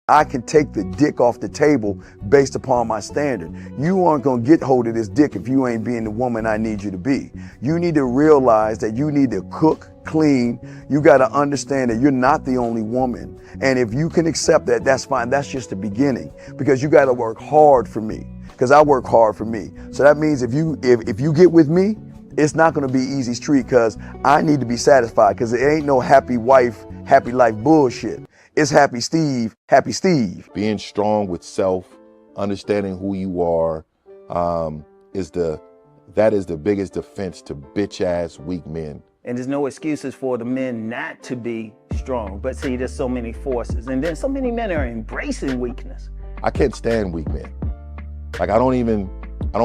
I can take the dick off the table based upon my standard. You aren't gonna get hold of this dick if you ain't being the woman I need you to be. You need to realize that you need to cook, clean. You gotta understand that you're not the only woman. And if you can accept that, that's fine. That's just the beginning, because you gotta work hard for me, because I work hard for me. So that means if you get with me, it's not gonna be easy street, because I need to be satisfied, because it ain't no happy wife, happy life bullshit. It's happy Steve, happy Steve. Being strong with self, understanding who you are, is the biggest defense to bitch ass weak men. And there's no excuses for the men not to be strong. But see, there's so many forces, and then so many men are embracing weakness. I can't stand weak men. Like I don't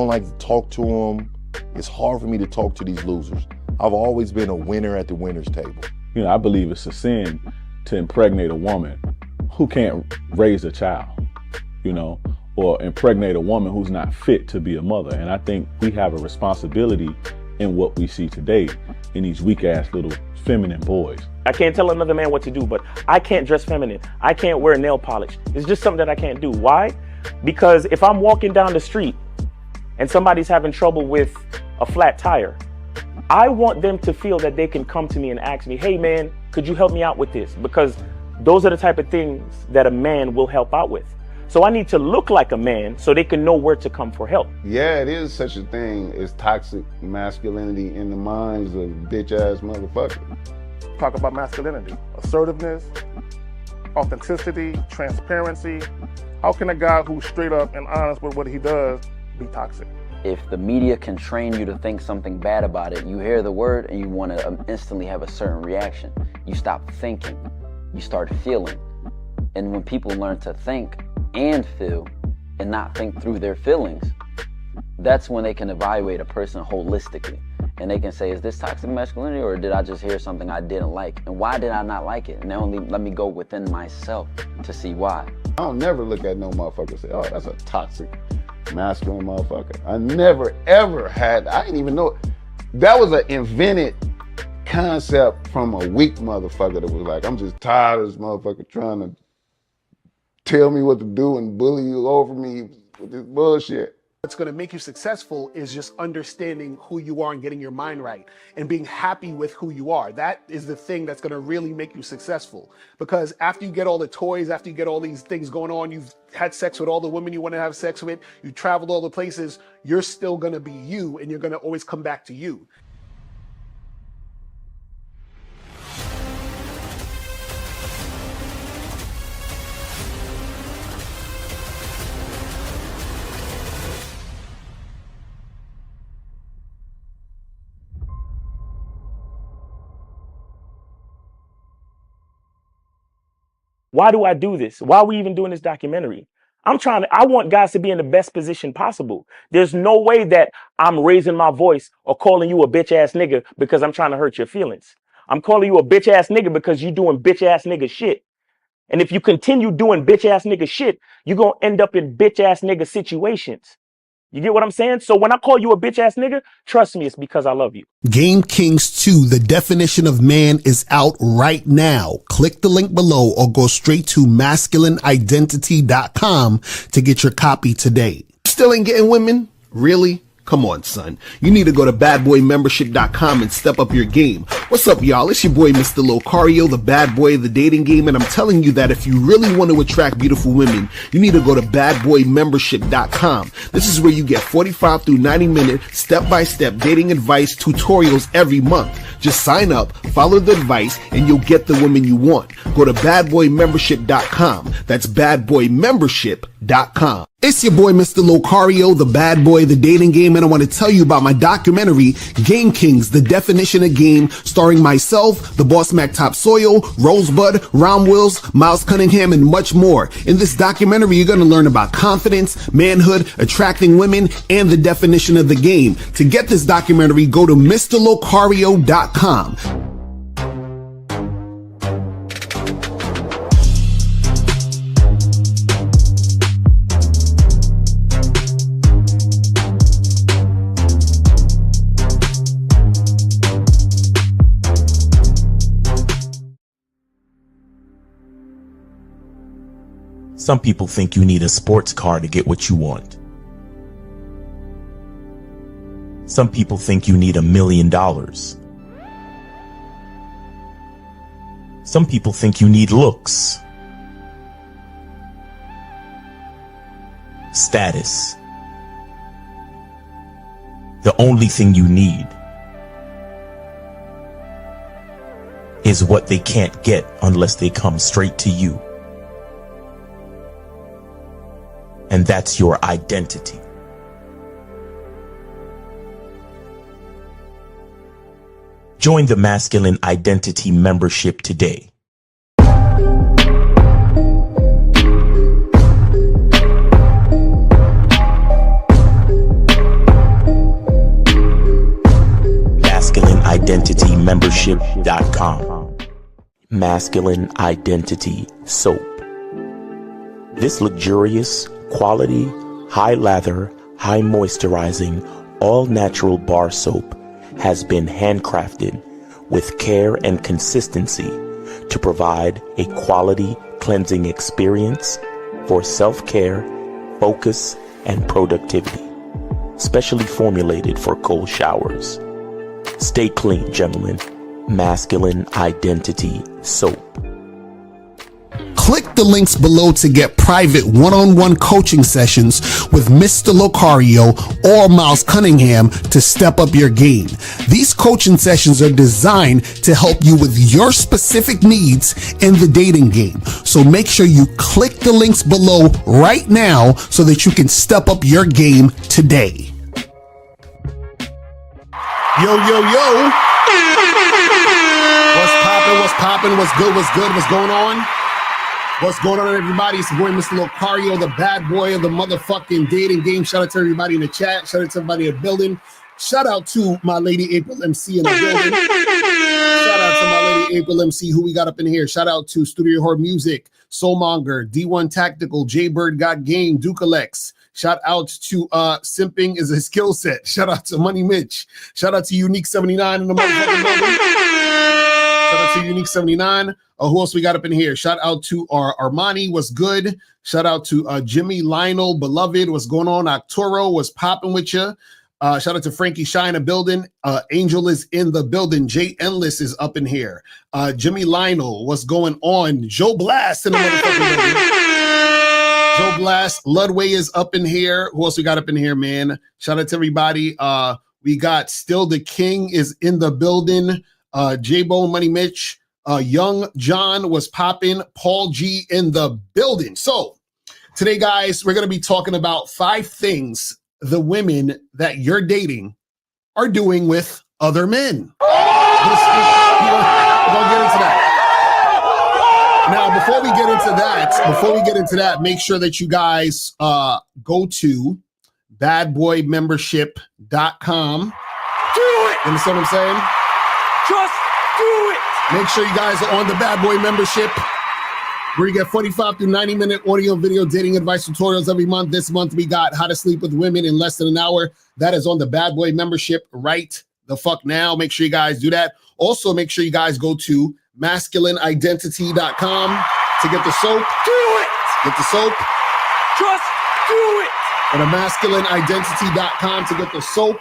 like to talk to them. It's hard for me to talk to these losers. I've always been a winner at the winner's table. You know, I believe it's a sin to impregnate a woman who can't raise a child, you know, or impregnate a woman who's not fit to be a mother. And I think we have a responsibility in what we see today in these weak ass little feminine boys. I can't tell another man what to do, but I can't dress feminine. I can't wear nail polish. It's just something that I can't do. Why? Because if I'm walking down the street and somebody's having trouble with a flat tire, I want them to feel that they can come to me and ask me, hey man, could you help me out with this? Because those are the type of things that a man will help out with. So I need to look like a man so they can know where to come for help. Yeah, it is such a thing as toxic masculinity in the minds of bitch ass motherfuckers. Talk about masculinity, assertiveness, authenticity, transparency. How can a guy who's straight up and honest with what he does be toxic? If the media can train you to think something bad about it, you hear the word and you want to instantly have a certain reaction. You stop thinking, you start feeling. And when people learn to think and feel and not think through their feelings, that's when they can evaluate a person holistically. And they can say, is this toxic masculinity, or did I just hear something I didn't like? And why did I not like it? And only let me go within myself to see why. I don't never look at no motherfucker and say, oh, that's a toxic masculine motherfucker. I never ever had, I didn't even know, that was an invented concept from a weak motherfucker that was like, I'm just tired of this motherfucker trying to tell me what to do and bully you over me with this bullshit. What's going to make you successful is just understanding who you are and getting your mind right and being happy with who you are. That is the thing that's going to really make you successful. Because after you get all the toys, after you get all these things going on, you've had sex with all the women you want to have sex with, you traveled all the places, you're still going to be you, and you're going to always come back to you. Why do I do this? Why are we even doing this documentary? I want guys to be in the best position possible. There's no way that I'm raising my voice or calling you a bitch ass nigga because I'm trying to hurt your feelings. I'm calling you a bitch ass nigga because you're doing bitch ass nigga shit. And if you continue doing bitch ass nigga shit, you're going to end up in bitch ass nigga situations. You get what I'm saying? So when I call you a bitch ass nigga, trust me, it's because I love you. Game Kings 2, the definition of man, is out right now. Click the link below or go straight to masculineidentity.com to get your copy today. Still ain't getting women? Really? Come on, son. You need to go to badboymembership.com and step up your game. What's up, y'all? It's your boy, Mr. Locario, the bad boy of the dating game, and I'm telling you that if you really want to attract beautiful women, you need to go to badboymembership.com. This is where you get 45 through 90-minute step-by-step dating advice tutorials every month. Just sign up, follow the advice, and you'll get the women you want. Go to badboymembership.com. That's badboymembership.com. It's your boy, Mr. Locario, the bad boy of the dating game, and I want to tell you about my documentary, Game Kings, the definition of game, starring myself, the Boss Mac Topsoil, Rosebud, Ron Wills, Miles Cunningham, and much more. In this documentary, you're going to learn about confidence, manhood, attracting women, and the definition of the game. To get this documentary, go to MrLocario.com. Some people think you need a sports car to get what you want. Some people think you need $1 million. Some people think you need looks, status. The only thing you need is what they can't get unless they come straight to you. And that's your identity. Join the Masculine Identity membership today. MasculineIdentityMembership.com. Masculine Identity Soap. This luxurious, quality, high lather, high moisturizing, all natural bar soap has been handcrafted with care and consistency to provide a quality cleansing experience for self-care, focus, and productivity. Specially formulated for cold showers. Stay clean, gentlemen. Masculine Identity Soap. Click the links below to get private one-on-one coaching sessions with Mr. Locario or Miles Cunningham to step up your game. These coaching sessions are designed to help you with your specific needs in the dating game. So make sure you click the links below right now so that you can step up your game today. Yo, yo, yo. What's poppin', what's poppin', what's good, what's going on? What's going on, everybody? It's the boy, Mr. Locario, the bad boy of the motherfucking dating game. Shout out to everybody in the chat. Shout out to everybody in the building. Shout out to my lady April MC in the building. Shout out to my lady April MC, who we got up in here. Shout out to Studio Horror Music, Soulmonger, D1 Tactical, J-Bird Got Game, Dukalex. Shout out to Simping is a skill set. Shout out to Money Mitch. Shout out to Unique 79 in the motherfucking building. Shout out to Unique 79. Who else we got up in here? Shout out to our Armani, what's good? Shout out to Jimmy Lionel, beloved, what's going on? Octoro, what's popping with you? Shout out to Frankie Shy in the building. Angel is in the building. Jay Endless is up in here. Jimmy Lionel, what's going on? Joe Blast in the motherfucking building. Joe Blast, Ludway is up in here. Who else we got up in here, man? Shout out to everybody. We got Still the King is in the building. J-Bone, Money Mitch. Young John was popping. Paul G in the building. So today, guys, we're going to be talking about 5 things the women that you're dating are doing with other men. We're going to get into that. Now, before we get into that, make sure that you guys go to badboymembership.com. Do it! You understand what I'm saying? Just do it! Make sure you guys are on the Bad Boy membership, where you get 45 to 90-minute audio and video dating advice tutorials every month. This month, we got how to sleep with women in less than an hour. That is on the Bad Boy membership right the fuck now. Make sure you guys do that. Also, make sure you guys go to masculineidentity.com to get the soap. Do it! Get the soap. Just do it! Go to masculineidentity.com to get the soap.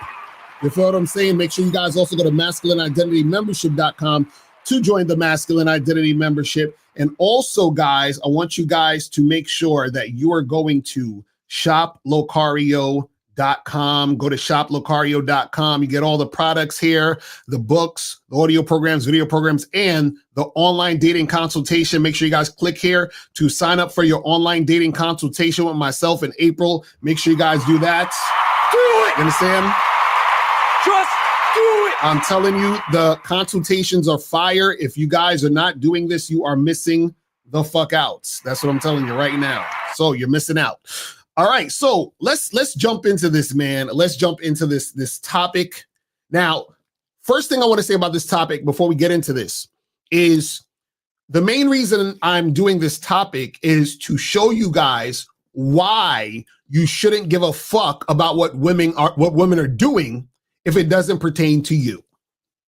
You feel what I'm saying? Make sure you guys also go to masculineidentitymembership.com to join the Masculine Identity membership. And also, guys, I want you guys to make sure that you are going to shoplocario.com. Go to shoplocario.com. You get all the products here, the books, the audio programs, video programs, and the online dating consultation. Make sure you guys click here to sign up for your online dating consultation with myself in April. Make sure you guys do that. Do it! You understand? Just do it! I'm telling you, the consultations are fire. If you guys are not doing this, you are missing the fuck out. That's what I'm telling you right now. So you're missing out. All right, so let's jump into this, man. Let's jump into this topic. Now, first thing I want to say about this topic before we get into this is the main reason I'm doing this topic is to show you guys why you shouldn't give a fuck about what women are doing if it doesn't pertain to you.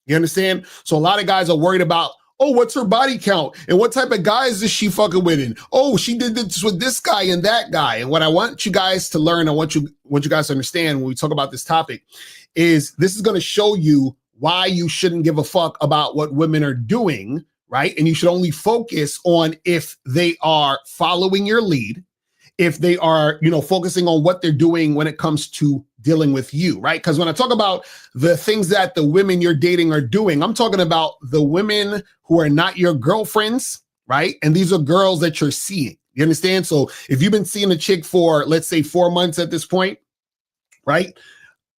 You understand? So a lot of guys are worried about, oh, what's her body count? And what type of guys is she fucking with? And oh, she did this with this guy and that guy. And what I want you guys to learn, I want you guys to understand when we talk about this topic is this is going to show you why you shouldn't give a fuck about what women are doing, right? And you should only focus on if they are following your lead, if they are, focusing on what they're doing when it comes to dealing with you, right? Because when I talk about the things that the women you're dating are doing, I'm talking about the women who are not your girlfriends, right? And these are girls that you're seeing. You understand? So if you've been seeing a chick for, let's say, 4 months at this point, right?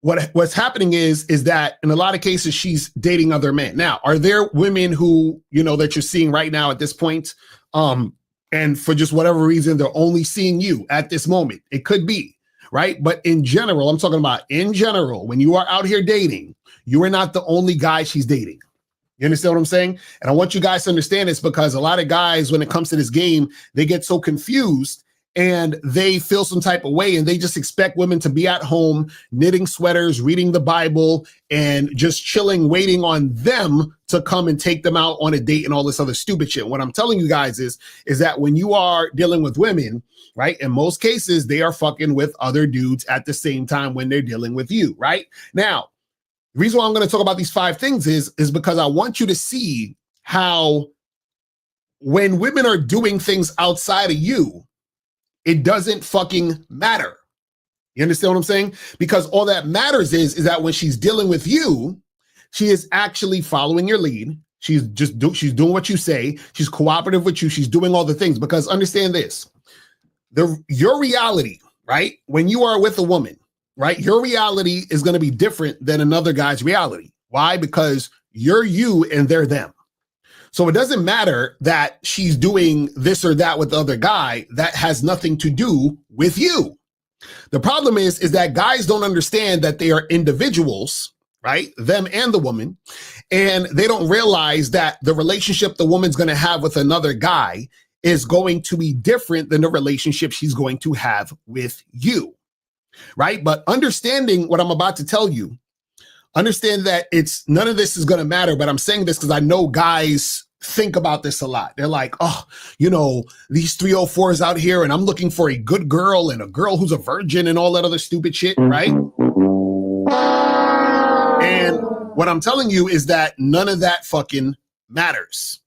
What's happening is that in a lot of cases, she's dating other men. Now, are there women who, that you're seeing right now at this point? And for just whatever reason, they're only seeing you at this moment. It could be, right? But in general, I'm talking about in general, when you are out here dating, you are not the only guy she's dating. You understand what I'm saying? And I want you guys to understand this because a lot of guys, when it comes to this game, they get so confused and they feel some type of way and they just expect women to be at home, knitting sweaters, reading the Bible, and just chilling, waiting on them to come and take them out on a date and all this other stupid shit. What I'm telling you guys is that when you are dealing with women, right, in most cases, they are fucking with other dudes at the same time when they're dealing with you, right? Now, the reason why I'm going to talk about these 5 things is because I want you to see how when women are doing things outside of you, it doesn't fucking matter. You understand what I'm saying? Because all that matters is that when she's dealing with you, she is actually following your lead. She's doing what you say. She's cooperative with you. She's doing all the things. Because understand this, your reality, right? When you are with a woman, right? Your reality is going to be different than another guy's reality. Why? Because you're you and they're them. So it doesn't matter that she's doing this or that with the other guy. That has nothing to do with you. The problem is that guys don't understand that they are individuals, right? Them and the woman. And they don't realize that the relationship the woman's going to have with another guy is going to be different than the relationship she's going to have with you, right? But understanding what I'm about to tell you, understand that none of this is going to matter, but I'm saying this because I know guys think about this a lot. They're like, oh, these 304s out here and I'm looking for a good girl and a girl who's a virgin and all that other stupid shit, right? And what I'm telling you is that none of that fucking matters.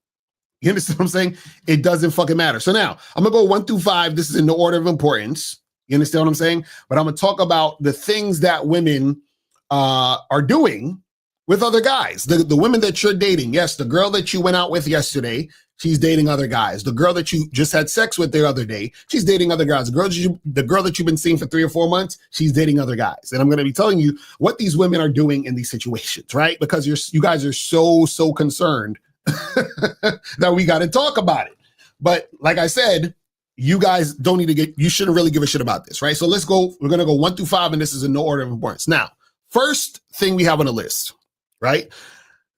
You understand what I'm saying? It doesn't fucking matter. So now I'm going to go 1 through 5. This is in the order of importance. You understand what I'm saying? But I'm going to talk about the things that women are doing with other guys. The women that you're dating. Yes, the girl that you went out with yesterday, she's dating other guys. The girl that you just had sex with the other day, she's dating other guys. The girl that you've been seeing for 3 or 4 months, she's dating other guys. And I'm going to be telling you what these women are doing in these situations, right? Because you guys are so concerned that we got to talk about it. But like I said, you guys don't need to you shouldn't really give a shit about this, right? So let's go. We're going to go 1 through 5, and this is in no order of importance. Now, first thing we have on the list, right?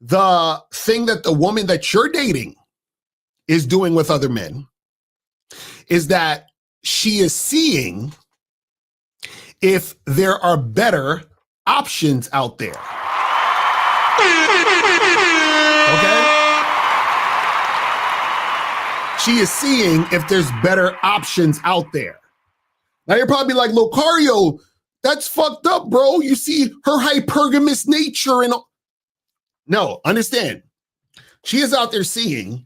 The thing that the woman that you're dating is doing with other men is that she is seeing if there are better options out there. Okay? She is seeing if there's better options out there. Now you're probably like, Locario, that's fucked up, bro. You see her hypergamous nature and all. No, understand. She is out there seeing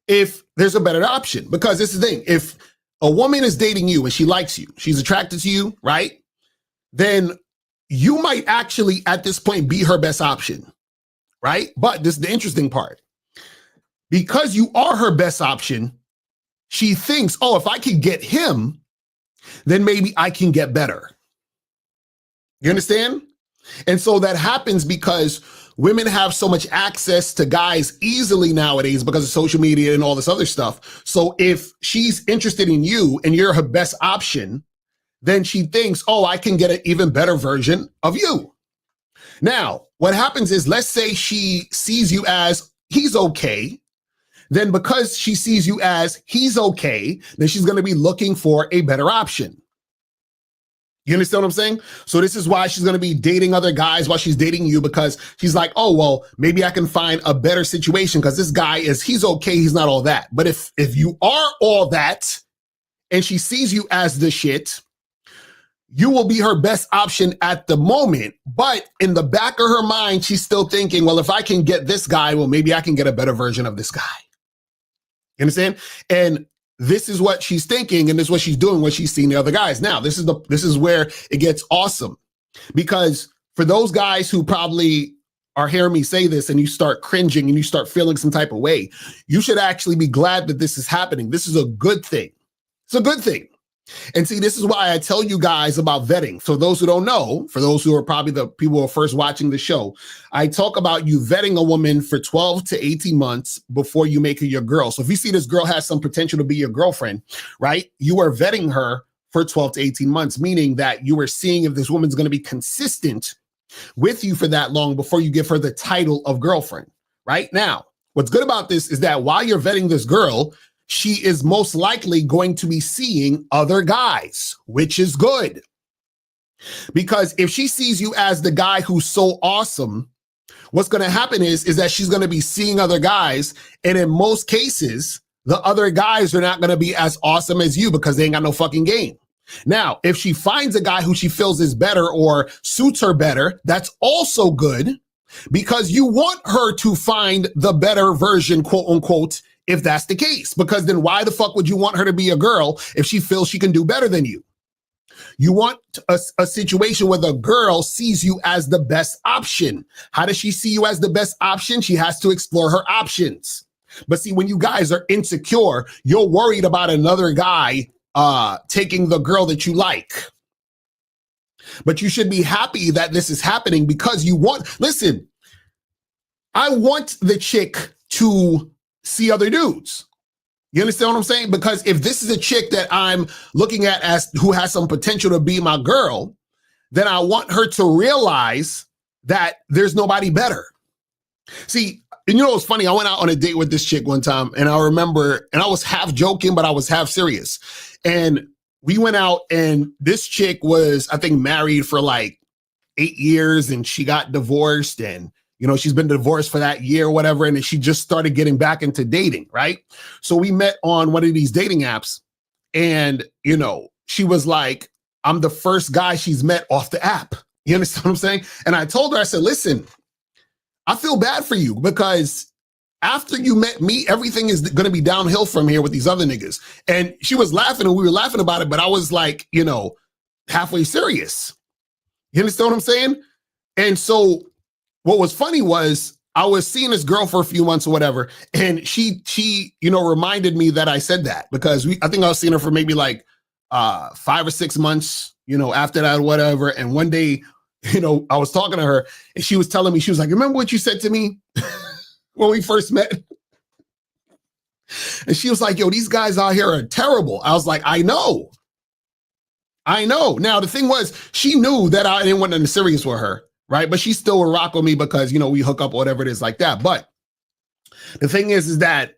if there's a better option. Because this is the thing. If a woman is dating you and she likes you, she's attracted to you, right? Then you might actually at this point be her best option, right? But this is the interesting part. Because you are her best option, she thinks, oh, if I can get him, then maybe I can get better. You understand? And so that happens because women have so much access to guys easily nowadays because of social media and all this other stuff. So if she's interested in you and you're her best option, then she thinks, oh, I can get an even better version of you. Now, what happens is, let's say she sees you as he's okay. Then because she sees you as he's okay, then she's going to be looking for a better option. You understand what I'm saying? So this is why she's going to be dating other guys while she's dating you, because she's like, oh, well, maybe I can find a better situation because this guy he's okay. He's not all that. But if you are all that and she sees you as the shit, you will be her best option at the moment. But in the back of her mind, she's still thinking, well, if I can get this guy, well, maybe I can get a better version of this guy. You understand? And this is what she's thinking, and this is what she's doing when she's seeing the other guys. Now, this is where it gets awesome, because for those guys who probably are hearing me say this and you start cringing and you start feeling some type of way, you should actually be glad that this is happening. This is a good thing. It's a good thing. And see, this is why I tell you guys about vetting. So those who don't know, for those who are probably the people who are first watching the show, I talk about you vetting a woman for 12 to 18 months before you make her your girl. So if you see this girl has some potential to be your girlfriend, right? You are vetting her for 12 to 18 months, meaning that you are seeing if this woman's going to be consistent with you for that long before you give her the title of girlfriend, right? Now, what's good about this is that while you're vetting this girl, she is most likely going to be seeing other guys, which is good. Because if she sees you as the guy who's so awesome, what's going to happen is that she's going to be seeing other guys. And in most cases, the other guys are not going to be as awesome as you because they ain't got no fucking game. Now, if she finds a guy who she feels is better or suits her better, that's also good, because you want her to find the better version, quote unquote, if that's the case, because then why the fuck would you want her to be a girl if she feels she can do better than you? You want a situation where the girl sees you as the best option. How does she see you as the best option? She has to explore her options. But see, when you guys are insecure, you're worried about another guy taking the girl that you like. But you should be happy that this is happening, because you want, listen, I want the chick to see other dudes. You understand what I'm saying? Because if this is a chick that I'm looking at as who has some potential to be my girl, then I want her to realize that there's nobody better. See, and you know what's funny? I went out on a date with this chick one time, and I remember, and I was half joking, but I was half serious. And we went out, and this chick was, I think, married for like 8 years, and she got divorced, and you know, she's been divorced for that year or whatever, and she just started getting back into dating, right? So we met on one of these dating apps, and, you know, she was like, I'm the first guy she's met off the app. You understand what I'm saying? And I told her, I said, listen, I feel bad for you, because after you met me, everything is going to be downhill from here with these other niggas. And she was laughing, and we were laughing about it, but I was like, you know, halfway serious. You understand what I'm saying? And so what was funny was I was seeing this girl for a few months or whatever, and she, you know, reminded me that I said that, because I think I was seeing her for maybe like 5 or 6 months, you know, after that or whatever. And one day, you know, I was talking to her, and she was telling me, she was like, remember what you said to me when we first met? And she was like, yo, these guys out here are terrible. I was like, I know. Now, the thing was, she knew that I didn't want nothing serious with her. Right. But she still will rock with me because, you know, we hook up or whatever it is like that. But the thing is that,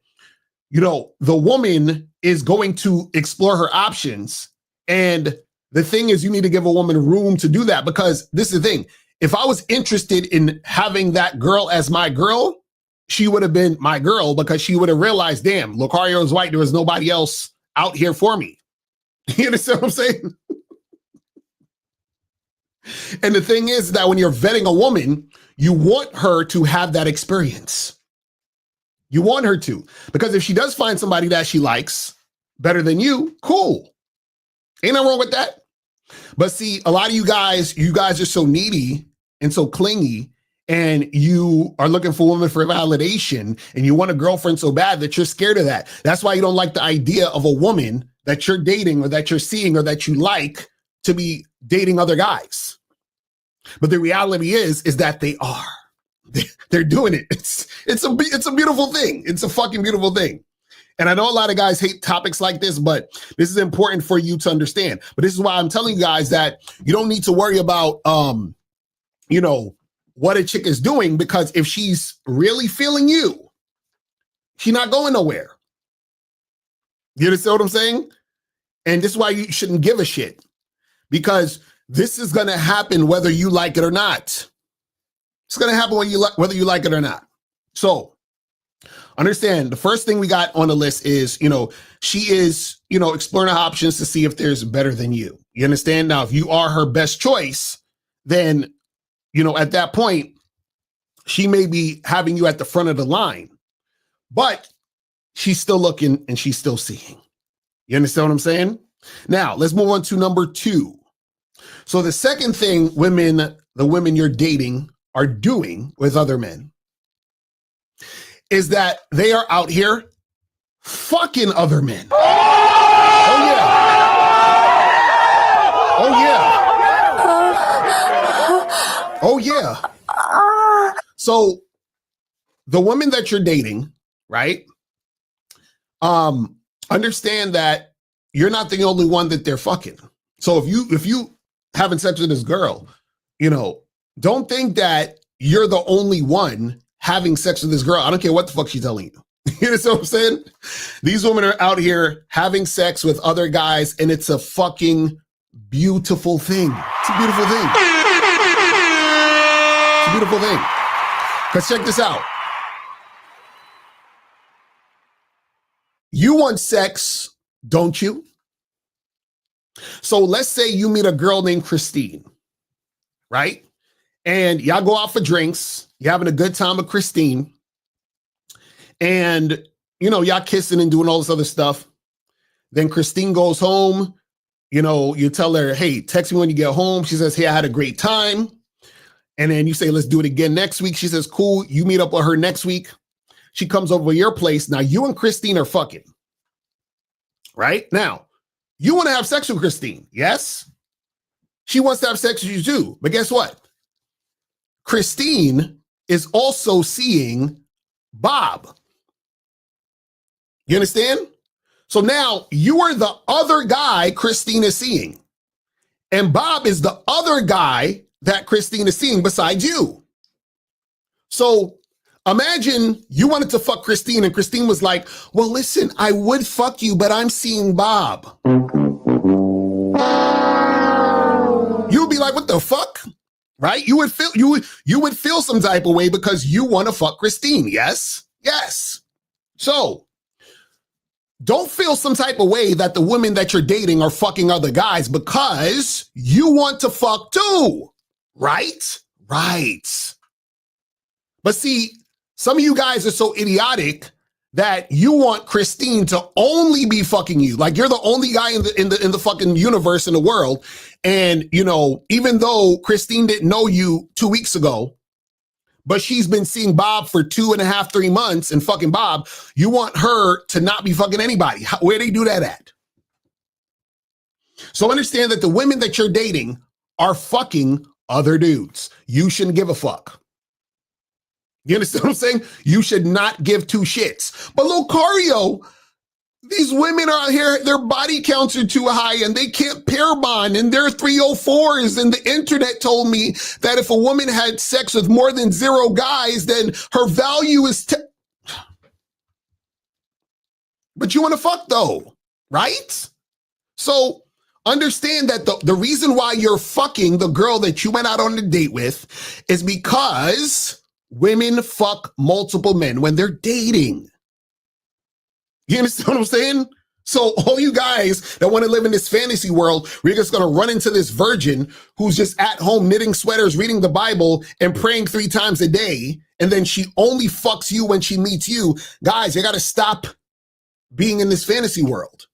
you know, the woman is going to explore her options. And the thing is, you need to give a woman room to do that, because this is the thing. If I was interested in having that girl as my girl, she would have been my girl, because she would have realized, damn, Locario is white. There was nobody else out here for me. You understand what I'm saying? And the thing is that when you're vetting a woman, you want her to have that experience. You want her to, because if she does find somebody that she likes better than you, cool. Ain't nothing wrong with that. But see, a lot of you guys are so needy and so clingy, and you are looking for women for validation, and you want a girlfriend so bad that you're scared of that. That's why you don't like the idea of a woman that you're dating or that you're seeing or that you like to be dating other guys. But the reality is that they are. They're doing it. It's a beautiful thing. It's a fucking beautiful thing. And I know a lot of guys hate topics like this, but this is important for you to understand. But this is why I'm telling you guys that you don't need to worry about, you know, what a chick is doing, because if she's really feeling you, she's not going nowhere. You understand what I'm saying? And this is why you shouldn't give a shit, because This is going to happen whether you like it or not. It's going to happen whether you like it or not. So understand, the first thing we got on the list is, she is, exploring her options to see if there's better than you. You understand? Now, if you are her best choice, then, at that point, she may be having you at the front of the line, but she's still looking and she's still seeing. You understand what I'm saying? Now, let's move on to number 2. So the second thing the women you're dating are doing with other men is that they are out here fucking other men. Oh, yeah. Oh, yeah. Oh, yeah. So the woman that you're dating, right? Understand that you're not the only one that they're fucking. So if you having sex with this girl, don't think that you're the only one having sex with this girl. I don't care what the fuck she's telling you. You know what I'm saying? These women are out here having sex with other guys, and it's a fucking beautiful thing. It's a beautiful thing. It's a beautiful thing. Because check this out. You want sex, don't you? So let's say you meet a girl named Christine, right? And y'all go out for drinks. You're having a good time with Christine. And, y'all kissing and doing all this other stuff. Then Christine goes home. You tell her, hey, text me when you get home. She says, hey, I had a great time. And then you say, let's do it again next week. She says, cool. You meet up with her next week. She comes over to your place. Now, you and Christine are fucking. Right? Now, you want to have sex with Christine. Yes? She wants to have sex with you too. But guess what? Christine is also seeing Bob. You understand? So now you are the other guy Christine is seeing. And Bob is the other guy that Christine is seeing besides you. So imagine you wanted to fuck Christine and Christine was like, well, listen, I would fuck you, but I'm seeing Bob. You'd be like, what the fuck? Right? You would feel some type of way because you want to fuck Christine. Yes? Yes. So don't feel some type of way that the women that you're dating are fucking other guys because you want to fuck too. Right? Right. But see, some of you guys are so idiotic that you want Christine to only be fucking you. Like you're the only guy in the fucking universe, in the world. And, even though Christine didn't know you 2 weeks ago, but she's been seeing Bob for 2.5, 3 months and fucking Bob, you want her to not be fucking anybody. Where they do that at? So understand that the women that you're dating are fucking other dudes. You shouldn't give a fuck. You understand what I'm saying? You should not give 2 shits. But Locario, these women are out here, their body counts are too high and they can't pair bond and they're 304s. And the internet told me that if a woman had sex with more than 0 guys, then her value is But you want to fuck though, right? So understand that the reason why you're fucking the girl that you went out on a date with is because women fuck multiple men when they're dating. You understand what I'm saying? So all you guys that want to live in this fantasy world, where you're just going to run into this virgin who's just at home knitting sweaters, reading the Bible, and praying 3 times a day, and then she only fucks you when she meets you. Guys, you got to stop being in this fantasy world.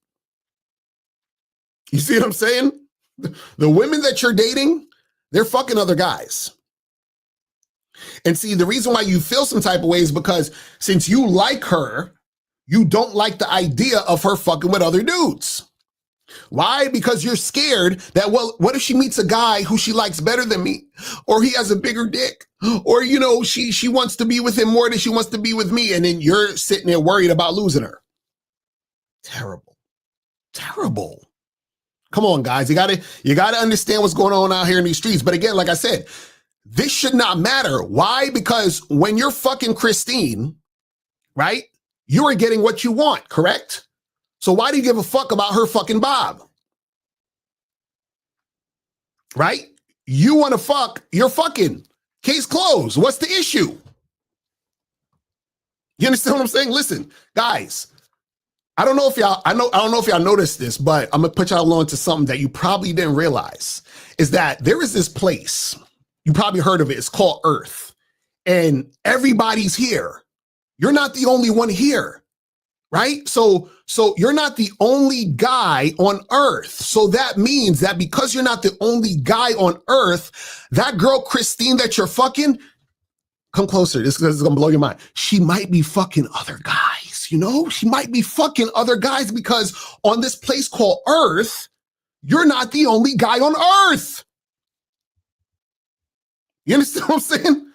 You see what I'm saying? The women that you're dating, they're fucking other guys. And see, the reason why you feel some type of way is because since you like her, you don't like the idea of her fucking with other dudes. Why? Because you're scared that, well, what if she meets a guy who she likes better than me? Or he has a bigger dick? Or, she wants to be with him more than she wants to be with me. And then you're sitting there worried about losing her. Terrible. Terrible. Come on, guys. You gotta understand what's going on out here in these streets. But again, like I said, this should not matter. Why? Because when you're fucking Christine, right, you are getting what you want, correct? So why do you give a fuck about her fucking Bob? right? You want to fuck, you're fucking. Case closed. What's the issue? You understand what I'm saying? Listen, guys, I don't know if y'all noticed this, but I'm gonna put y'all on to something that you probably didn't realize is that there is this place, you probably heard of it, it's called Earth, and everybody's here. You're not the only one here, right? So you're not the only guy on Earth. So that means that because you're not the only guy on Earth, that girl Christine that you're fucking, come closer, this is gonna blow your mind. She might be fucking other guys, you know? She might be fucking other guys because on this place called Earth, you're not the only guy on Earth. You understand what I'm saying?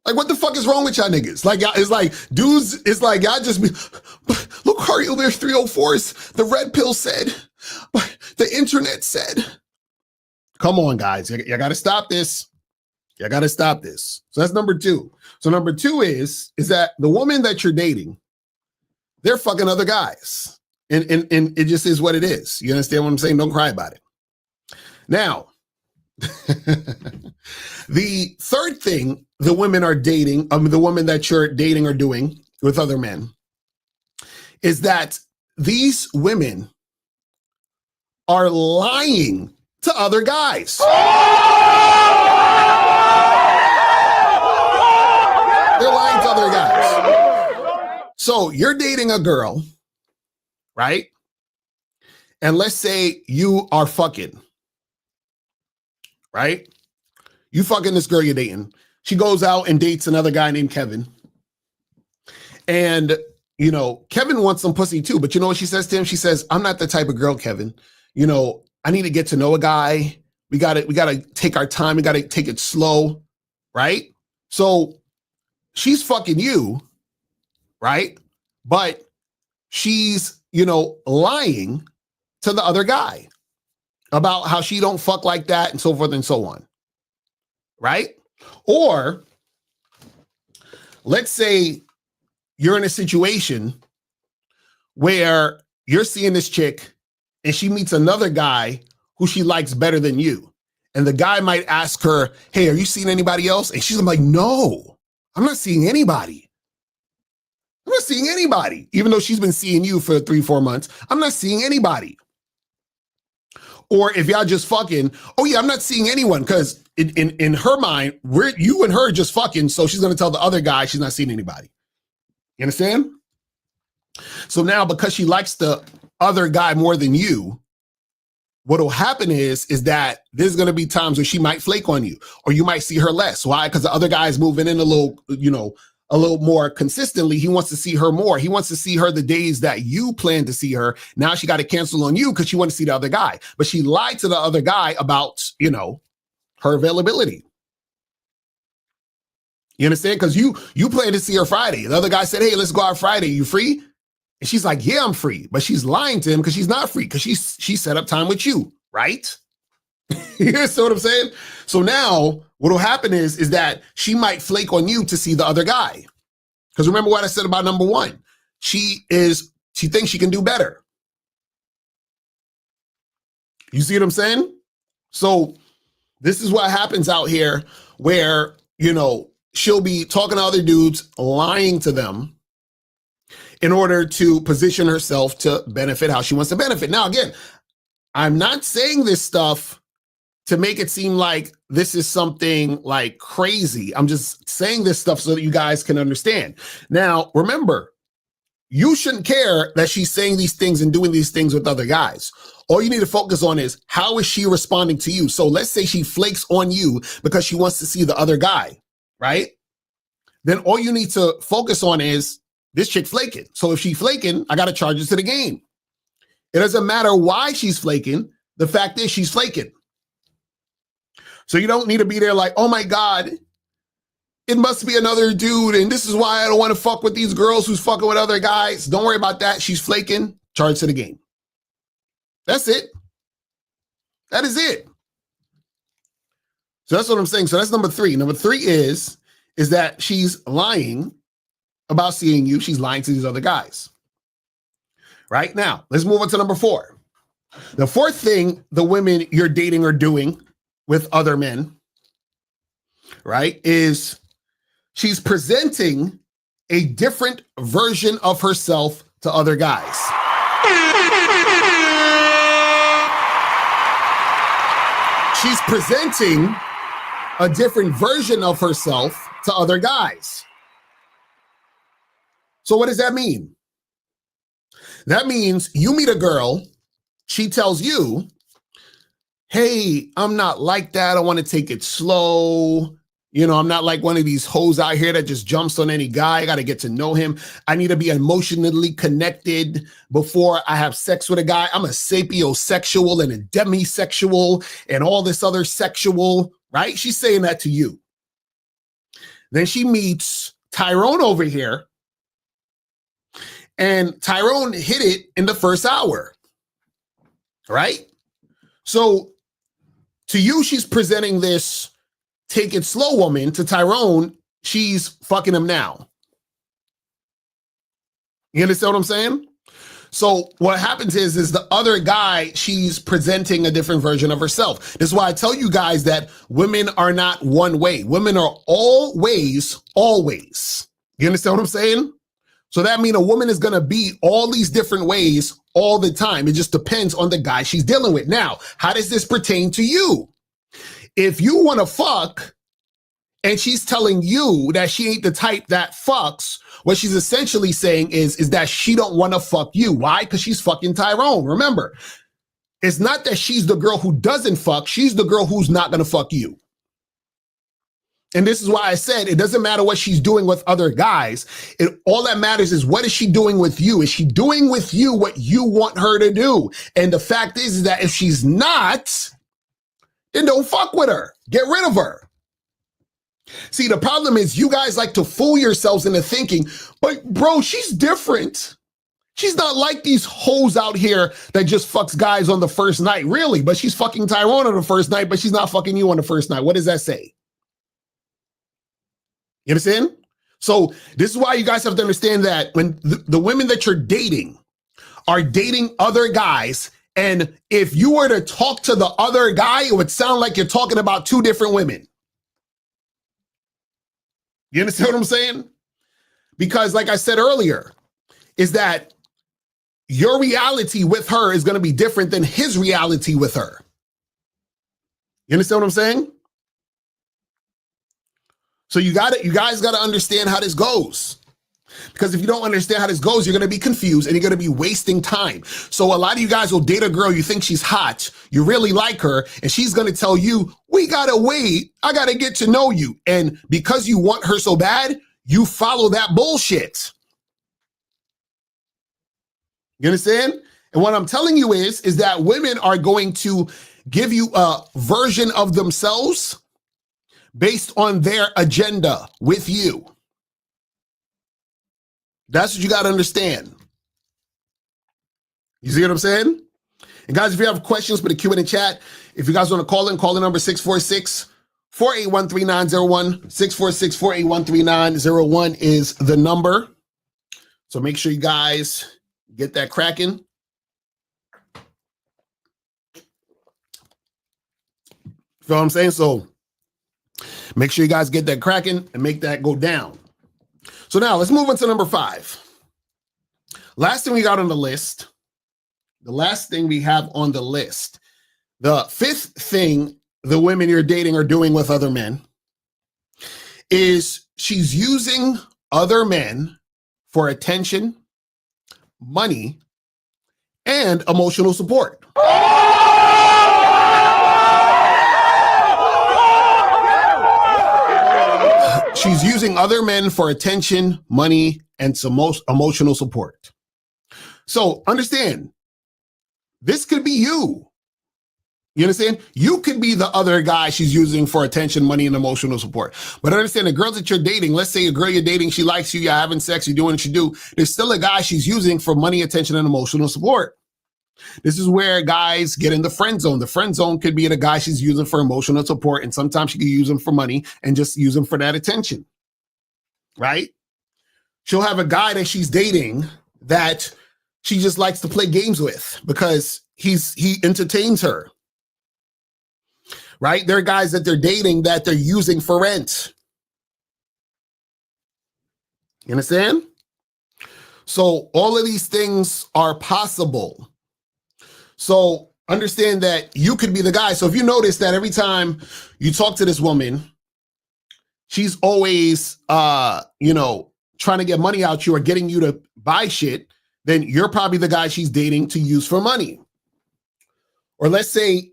Like, what the fuck is wrong with y'all niggas? Like, y'all, it's like, dudes, it's like, y'all just be, Locario, there's 304s. The red pill said, but the internet said. Come on, guys. You gotta stop this. You gotta stop this. So that's number two. So number two is that the woman that you're dating, they're fucking other guys. And it just is what it is. You understand what I'm saying? Don't cry about it. Now, the third thing the women are dating, the woman that you're dating or doing with other men, is that these women are lying to other guys. They're lying to other guys. So you're dating a girl, right? And let's say you are fucking, right? You fucking this girl you're dating. She goes out and dates another guy named Kevin. And, you know, Kevin wants some pussy too. But you know what she says to him? She says, I'm not the type of girl, Kevin. You know, I need to get to know a guy. We gotta take our time. We gotta take it slow, right? So she's fucking you, right? But she's, you know, lying to the other guy about how she don't fuck like that and so forth and so on, right? Or let's say you're in a situation where you're seeing this chick and she meets another guy who she likes better than you. And the guy might ask her, hey, are you seeing anybody else? And she's like, no, I'm not seeing anybody. I'm not seeing anybody. Even though she's been seeing you for 3-4 months, I'm not seeing anybody. Or if y'all just fucking, oh yeah, I'm not seeing anyone, because in her mind, you and her just fucking, so she's gonna tell the other guy she's not seeing anybody. You understand? So now because she likes the other guy more than you, what'll happen is that there's gonna be times where she might flake on you, or you might see her less. Why? Because the other guy is moving in a little, you know, a little more consistently. He wants to see her more. He wants to see her the days that you plan to see her. Now she got to cancel on you because she wants to see the other guy. But she lied to the other guy about, you know, her availability. You understand? Because you plan to see her Friday. The other guy said, hey, let's go out Friday. You free? And she's like, yeah, I'm free. But she's lying to him because she's not free, because she set up time with you, right? You see what I'm saying? So now what'll happen is that she might flake on you to see the other guy. Because remember what I said about number one. She thinks she can do better. You see what I'm saying? So this is what happens out here where, you know, she'll be talking to other dudes, lying to them in order to position herself to benefit how she wants to benefit. Now, again, I'm not saying this stuff to make it seem like this is something like crazy. I'm just saying this stuff so that you guys can understand. Now, remember, you shouldn't care that she's saying these things and doing these things with other guys. All you need to focus on is, how is she responding to you? So let's say she flakes on you because she wants to see the other guy, right? Then all you need to focus on is, this chick flaking. So if she's flaking, I got to charge her to the game. It doesn't matter why she's flaking. The fact is she's flaking. So you don't need to be there like, oh my God, it must be another dude, and this is why I don't want to fuck with these girls who's fucking with other guys. Don't worry about that. She's flaking. Charge to the game. That's it. That is it. So that's what I'm saying. So that's number three. Number three is that she's lying about seeing you. She's lying to these other guys. Right now, let's move on to number four. The fourth thing the women you're dating are doing with other men, right, is she's presenting a different version of herself to other guys. She's presenting a different version of herself to other guys. So what does that mean? That means you meet a girl, she tells you, hey, I'm not like that. I want to take it slow. You know, I'm not like one of these hoes out here that just jumps on any guy. I got to get to know him. I need to be emotionally connected before I have sex with a guy. I'm a sapiosexual and a demisexual and all this other sexual, right? She's saying that to you. Then she meets Tyrone over here, and Tyrone hit it in the first hour, right? So to you, she's presenting this take it slow woman. To Tyrone, she's fucking him now. You understand what I'm saying? So what happens is the other guy, she's presenting a different version of herself. This is why I tell you guys that women are not one way. Women are always. You understand what I'm saying? So that means a woman is going to be all these different ways all the time. It just depends on the guy she's dealing with. Now, how does this pertain to you? If you want to fuck and she's telling you that she ain't the type that fucks, what she's essentially saying is that she don't want to fuck you. Why? Because she's fucking Tyrone. Remember, it's not that she's the girl who doesn't fuck. She's the girl who's not going to fuck you. And this is why I said it doesn't matter what she's doing with other guys. All that matters is what is she doing with you? Is she doing with you what you want her to do? And the fact is that if she's not, then don't fuck with her. Get rid of her. See, the problem is you guys like to fool yourselves into thinking, but bro, she's different. She's not like these hoes out here that just fucks guys on the first night. Really, but she's fucking Tyrone on the first night, but she's not fucking you on the first night. What does that say? You understand? So this is why you guys have to understand that when the women that you're dating are dating other guys, and if you were to talk to the other guy, it would sound like you're talking about two different women. You understand what I'm saying? Because like I said earlier, is that your reality with her is going to be different than his reality with her. You understand what I'm saying? So you guys got to understand how this goes. Because if you don't understand how this goes, you're going to be confused and you're going to be wasting time. So a lot of you guys will date a girl, you think she's hot, you really like her, and she's going to tell you, we got to wait, I got to get to know you. And because you want her so bad, you follow that bullshit. You understand? And what I'm telling you is that women are going to give you a version of themselves based on their agenda with you. That's what you got to understand. You see what I'm saying? And guys, if you have questions, put a Q in the chat. If you guys want to call in, call the number 646-481-3901. 646-481-3901 is the number. So make sure you guys get that cracking. Feel what I'm saying? So make sure you guys get that cracking and make that go down. So now let's move on to number 5. Last thing we got on the list. The last thing we have on the list. The 5th thing the women you're dating are doing with other men is she's using other men for attention, money, and emotional support. She's using other men for attention, money, and some emotional support. So understand, this could be you. You understand? You could be the other guy she's using for attention, money, and emotional support. But understand, the girls that you're dating, let's say a girl you're dating, she likes you, you're having sex, you're doing what you do. There's still a guy she's using for money, attention, and emotional support. This is where guys get in the friend zone. The friend zone could be the guy she's using for emotional support, and sometimes she could use him for money and just use him for that attention, right? She'll have a guy that she's dating that she just likes to play games with because he entertains her, right? There are guys that they're dating that they're using for rent. You understand? So all of these things are possible. So understand that you could be the guy. So if you notice that every time you talk to this woman, she's always, trying to get money out you or getting you to buy shit, then you're probably the guy she's dating to use for money. Or let's say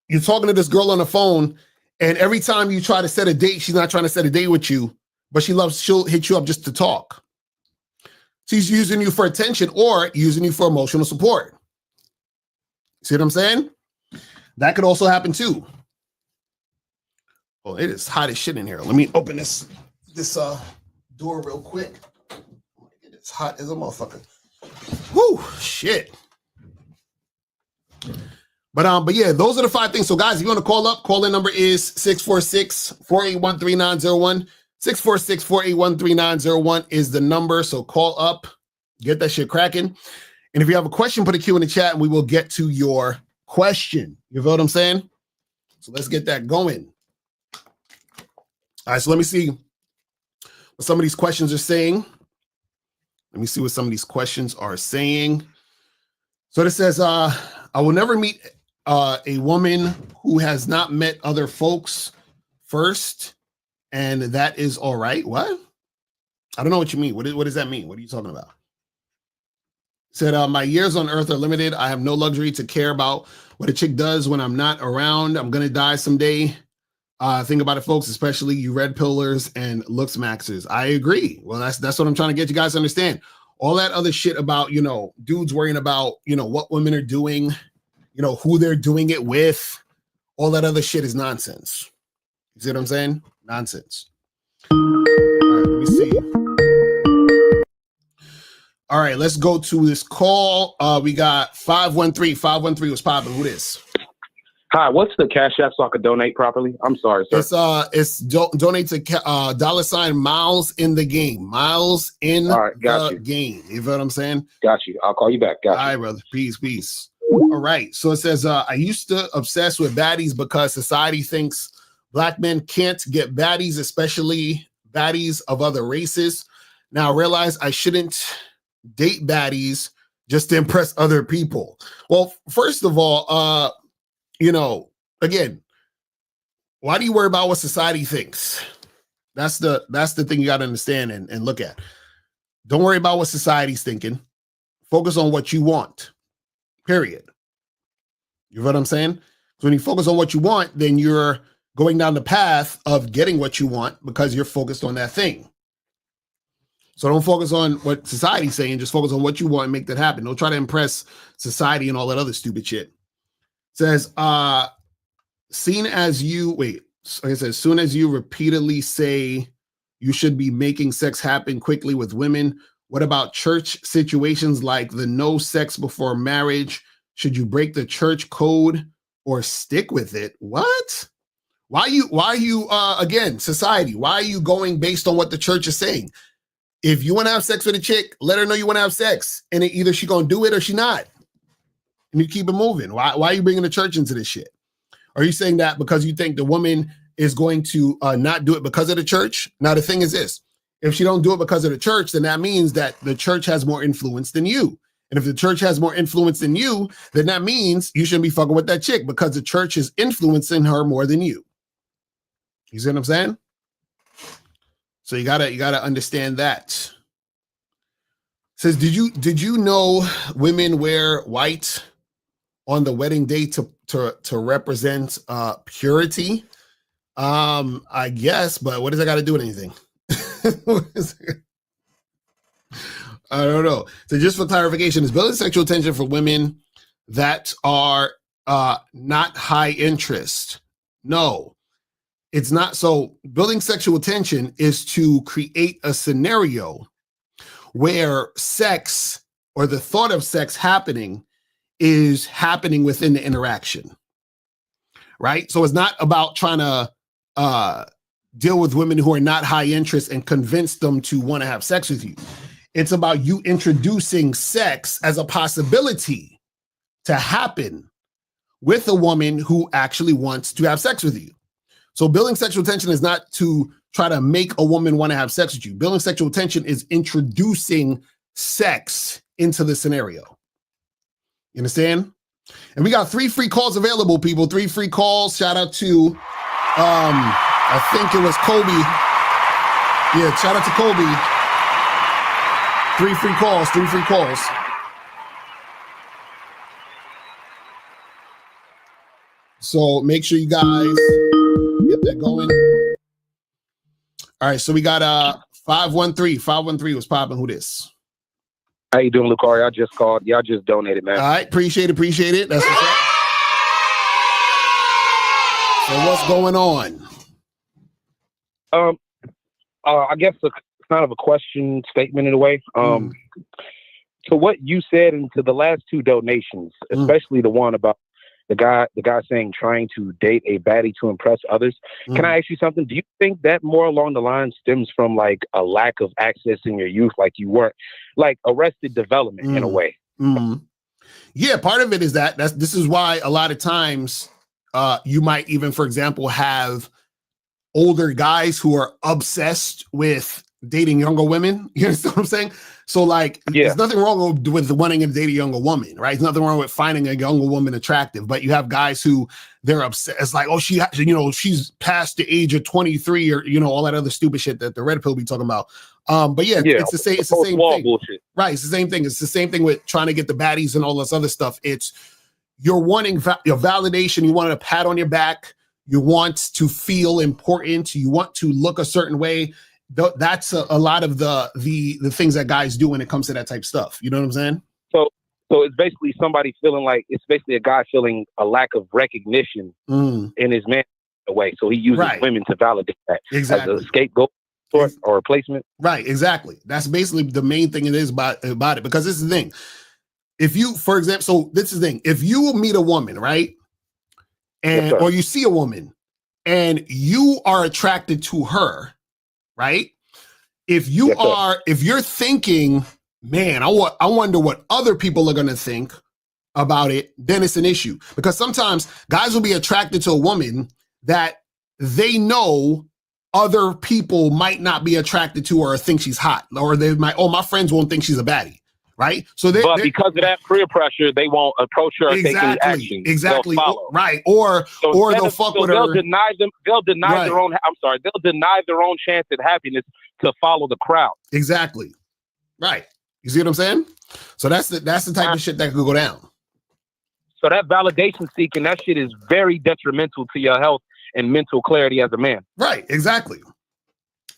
you're talking to this girl on the phone, and every time you try to set a date, she's not trying to set a date with you, but she'll hit you up just to talk. She's using you for attention or using you for emotional support. See what I'm saying? That could also happen too. Oh, it is hot as shit in here. Let me open this door real quick. It's hot as a motherfucker. Whoo, shit. But yeah, those are the 5 things. So guys, if you want to call up, call-in number is 646-481-3901. 646-481-3901 is the number. So call up, get that shit cracking. And if you have a question, put a Q in the chat and we will get to your question. You feel what I'm saying? So let's get that going. All right, so let me see what some of these questions are saying. So it says, I will never meet a woman who has not met other folks first, and that is all right. What? I don't know what you mean. What does that mean? What are you talking about? Said, my years on earth are limited. I have no luxury to care about what a chick does when I'm not around. I'm going to die someday. Think about it, folks, especially you red pillars and looks maxers. I agree. Well, that's what I'm trying to get you guys to understand. All that other shit about, dudes worrying about, what women are doing, who they're doing it with. All that other shit is nonsense. You see what I'm saying? Nonsense. All right, let me see. All right, let's go to this call. We got 513. 513 was popping. Who this? Hi, what's the Cash App so I could donate properly? I'm sorry, sir. It's donate to $ Miles in the game. Miles in the game. You feel what I'm saying? Got you. I'll call you back. Got you. All right, brother. Peace. All right. So it says, I used to obsess with baddies because society thinks Black men can't get baddies, especially baddies of other races. Now I realize I shouldn't date baddies just to impress other people. Well, first of all, again, why do you worry about what society thinks? That's the thing you got to understand and look at. Don't worry about what society's thinking. Focus on what you want, period. You know what I'm saying? So when you focus on what you want, then you're going down the path of getting what you want because you're focused on that thing. So don't focus on what society's saying. Just focus on what you want and make that happen. Don't try to impress society and all that other stupid shit. Says, soon as you repeatedly say you should be making sex happen quickly with women, what about church situations like the no sex before marriage? Should you break the church code or stick with it? What? Why are you again, society, why are you going based on what the church is saying? If you want to have sex with a chick, let her know you want to have sex. And either she going to do it or she not. And you keep it moving. Why are you bringing the church into this shit? Are you saying that because you think the woman is going to not do it because of the church? Now, the thing is this. If she don't do it because of the church, then that means that the church has more influence than you. And if the church has more influence than you, then that means you shouldn't be fucking with that chick because the church is influencing her more than you. You see what I'm saying? So you gotta understand that. It says, did you know women wear white on the wedding day to represent purity? I guess, but what does that got to do with anything? I don't know. So just for clarification, is building sexual tension for women that are not high interest? No. It's not. So building sexual tension is to create a scenario where sex or the thought of sex happening is happening within the interaction, right? So it's not about trying to deal with women who are not high interest and convince them to want to have sex with you. It's about you introducing sex as a possibility to happen with a woman who actually wants to have sex with you. So building sexual tension is not to try to make a woman want to have sex with you. Building sexual tension is introducing sex into the scenario. You understand? And we got 3 free calls available, people. 3 free calls. Shout out to, I think it was Kobe. Yeah, shout out to Kobe. 3 free calls, 3 free calls. So make sure you guys get that going. All right, so we got 513. 513 was popping. Who this? How you doing, Locario? I just called. Y'all just donated, man. All right, appreciate it. That's what's up. So what's going on? I guess kind of a question statement in a way. To what you said and to the last 2 donations, especially the one about the guy saying trying to date a baddie to impress others. Can I ask you something? Do you think that more along the line stems from like a lack of access in your youth, like you weren't like arrested development in a way? Yeah, part of it is this is why a lot of times you might even, for example, have older guys who are obsessed with dating younger women. You understand what I'm saying? So like, there's nothing wrong with wanting to date a younger woman, right? There's nothing wrong with finding a younger woman attractive, but you have guys who they're upset. It's like, oh, she's past the age of 23 or, all that other stupid shit that the red pill be talking about. But it's the same thing. Bullshit. Right. It's the same thing. It's the same thing with trying to get the baddies and all this other stuff. It's you're wanting your validation. You want a pat on your back. You want to feel important. You want to look a certain way. That's a lot of the things that guys do when it comes to that type of stuff. You know what I'm saying? So it's basically somebody feeling like it's basically a guy feeling a lack of recognition in his man way. So he uses women to validate that as a scapegoat or a replacement. Right. Exactly. That's basically the main thing it is about it, because this is the thing. If you, for example, so this is the thing. If you meet a woman, right, and or you see a woman and you are attracted to her, right? If you're thinking, man, I wonder what other people are going to think about it, then it's an issue. Because sometimes guys will be attracted to a woman that they know other people might not be attracted to or think she's hot, or they might, my friends won't think she's a baddie, right? So but because of that peer pressure, they won't approach her or take any action. Exactly. They'll follow. Right. Or they'll fuck with her. They'll deny their own. They'll deny their own chance at happiness to follow the crowd. Exactly. Right. You see what I'm saying? So that's the type of shit that could go down. So that validation seeking, that shit is very detrimental to your health and mental clarity as a man. Right. Exactly.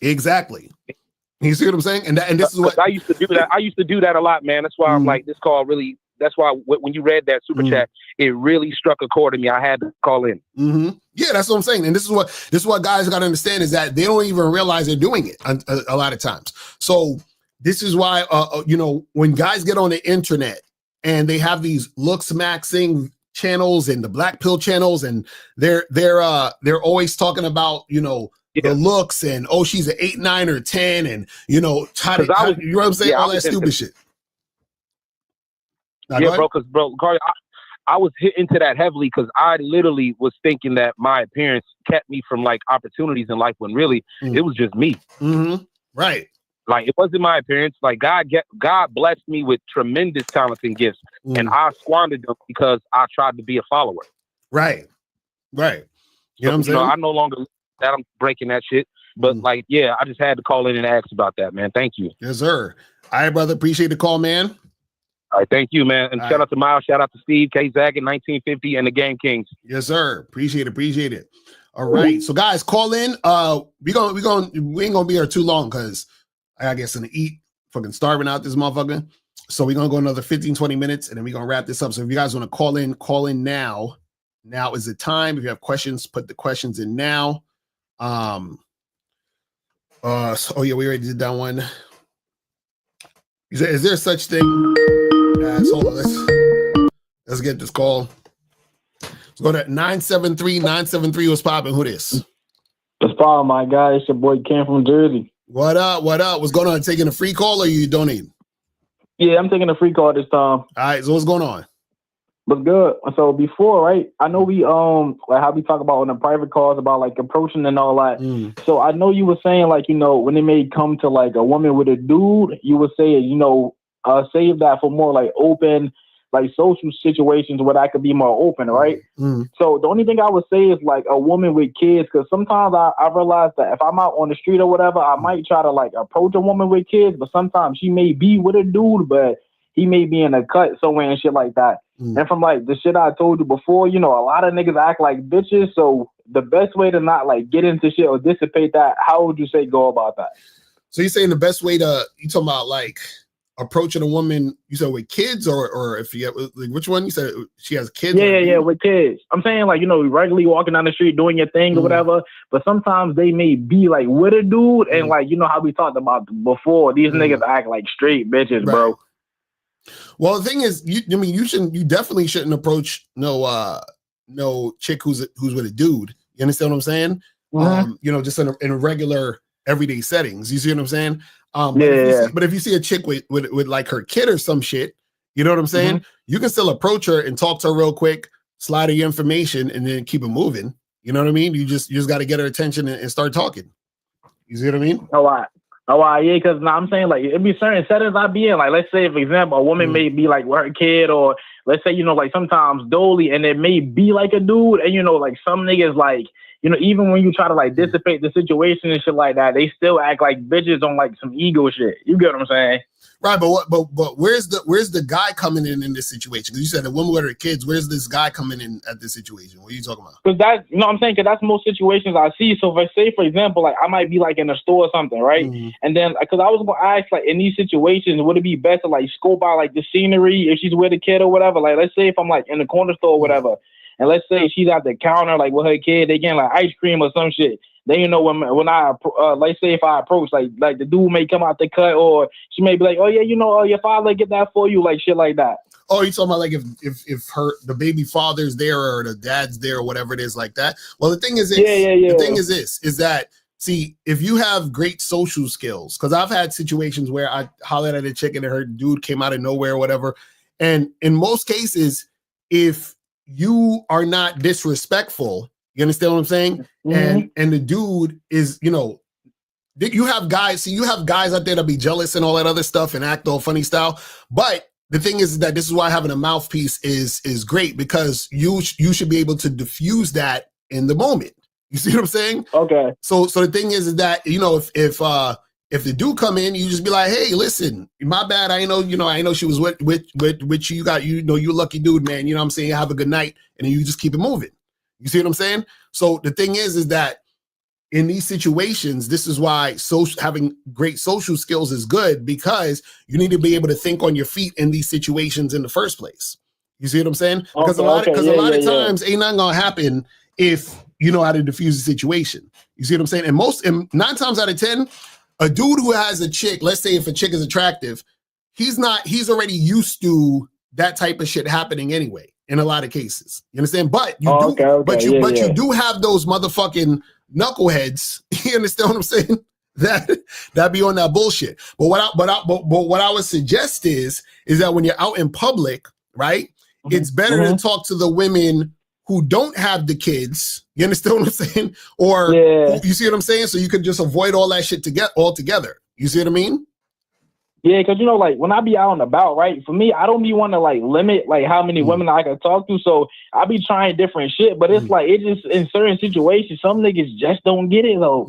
You see what I'm saying? And this is what I used to do that. I used to do that a lot, man. That's why I'm like, this call really. That's why when you read that super chat, it really struck a chord in me. I had to call in. Yeah, that's what I'm saying. And this is what guys got to understand is that they don't even realize they're doing it a lot of times. So this is why when guys get on the internet and they have these looks maxing channels and the black pill channels, and they're always talking about the looks and she's an 8, 9, or 10, and you know what I'm saying, all that stupid shit. Bro, Carly, I was hit into that heavily because I literally was thinking that my appearance kept me from like opportunities in life when really it was just me. Right. Like it wasn't my appearance. Like God blessed me with tremendous talents and gifts, and I squandered them because I tried to be a follower. Right. You know what I'm saying? I no longer that I'm breaking that shit. But I just had to call in and ask about that, man. Thank you. Yes, sir. All right, brother. Appreciate the call, man. All right, thank you, man. And shout out to Miles, shout out to Steve, K. Zag in 1950, and the Game Kings. Yes, sir. Appreciate it. All right. So guys, call in. We ain't gonna be here too long because I gotta get something to eat. Fucking starving out this motherfucker. So we're gonna go another 15, 20 minutes, and then we're gonna wrap this up. So if you guys want to call in now. Now is the time. If you have questions, put the questions in now. We already did that one. Is there such thing? Guys, hold on. Let's get this call. Let's go to 973. 973 was popping. Who this? It's Paul, my guy. It's your boy Ken from Jersey. What up? What's going on? Taking a free call or you donating? Yeah, I'm taking a free call this time. All right. So what's going on? But good. So before, right? I know we like how we talk about on the private calls about like approaching and all that. So I know you were saying like, you know, when it may come to like a woman with a dude, you would say, you know, save that for more like open, like social situations where that could be more open, right? So the only thing I would say is like a woman with kids, because sometimes I realize that if I'm out on the street or whatever, I might try to like approach a woman with kids, but sometimes she may be with a dude, but he may be in a cut somewhere and shit like that. And from like the shit I told you before, you know, a lot of niggas act like bitches. So the best way to not like get into shit or dissipate that, how would you say go about that? So you're saying the best way to, you talking about like approaching a woman, you said with kids or if you have, like, which one you said she has kids? Yeah, with kids. I'm saying like, you know, regularly walking down the street doing your thing or whatever, but sometimes they may be like with a dude and like, you know how we talked about before, these niggas act like straight bitches, bro. Well, the thing is, you definitely shouldn't approach no chick who's with a dude. You understand what I'm saying? You know, just in a regular everyday settings. You see what I'm saying? But if you see a chick with like her kid or some shit, you know what I'm saying? You can still approach her and talk to her real quick, slide her your information, and then keep it moving. You know what I mean? You just got to get her attention and start talking. You see what I mean? Yeah, because I'm saying like it be certain settings I be in. Like let's say, for example, a woman may be like with her kid, or let's say, you know, like sometimes dolly, and it may be like a dude, and you know, like some niggas like, you know, even when you try to like dissipate the situation and shit like that, they still act like bitches on like some ego shit. You get what I'm saying? Right, but where's the guy coming in this situation? Because you said a woman with her kids. Where's this guy coming in at this situation? What are you talking about? Because that, you know what I'm saying? Because that's most situations I see. So if I say, for example, like I might be like in a store or something, right? And then, because I was going to ask, like in these situations, would it be best to like scope out like the scenery if she's with a kid or whatever? Like let's say if I'm like in the corner store or whatever, and let's say she's at the counter like with her kid, they getting like ice cream or some shit. Then, you know, when I let's say if I approach, like the dude may come out the cut, or she may be like, oh yeah, you know, your father get that for you, like shit like that. Oh, you talking about like if the baby father's there or the dad's there or whatever it is like that? Well, the thing is this. The thing is this, is that, see, if you have great social skills, because I've had situations where I hollered at a chick and her dude came out of nowhere or whatever. And in most cases, if you are not disrespectful, you understand what I'm saying? And the dude is, you know, you have guys out there that be jealous and all that other stuff and act all funny style. But the thing is that this is why having a mouthpiece is great, because you should be able to diffuse that in the moment. You see what I'm saying? Okay. So the thing is that, you know, if the dude come in, you just be like, hey, listen, my bad. I know she was with you. You got, you know, you lucky dude, man. You know what I'm saying? Have a good night. And then you just keep it moving. You see what I'm saying? So the thing is that in these situations, this is why having great social skills is good, because you need to be able to think on your feet in these situations in the first place. You see what I'm saying? Because a lot of times ain't nothing gonna happen if you know how to diffuse the situation. You see what I'm saying? And 9 times out of 10, a dude who has a chick, let's say if a chick is attractive, he's already used to that type of shit happening anyway. In a lot of cases, you understand? But you you do have those motherfucking knuckleheads. You understand what I'm saying? That be on that bullshit. But what I would suggest is that when you're out in public, right? It's better to talk to the women who don't have the kids. You understand what I'm saying? Or you see what I'm saying? So you could just avoid all that shit altogether. You see what I mean? Yeah, because, you know, like, when I be out and about, right, for me, I don't be want to, like, limit, like, how many women I can talk to, so I be trying different shit, but it's, like, it just, in certain situations, some niggas just don't get it, though.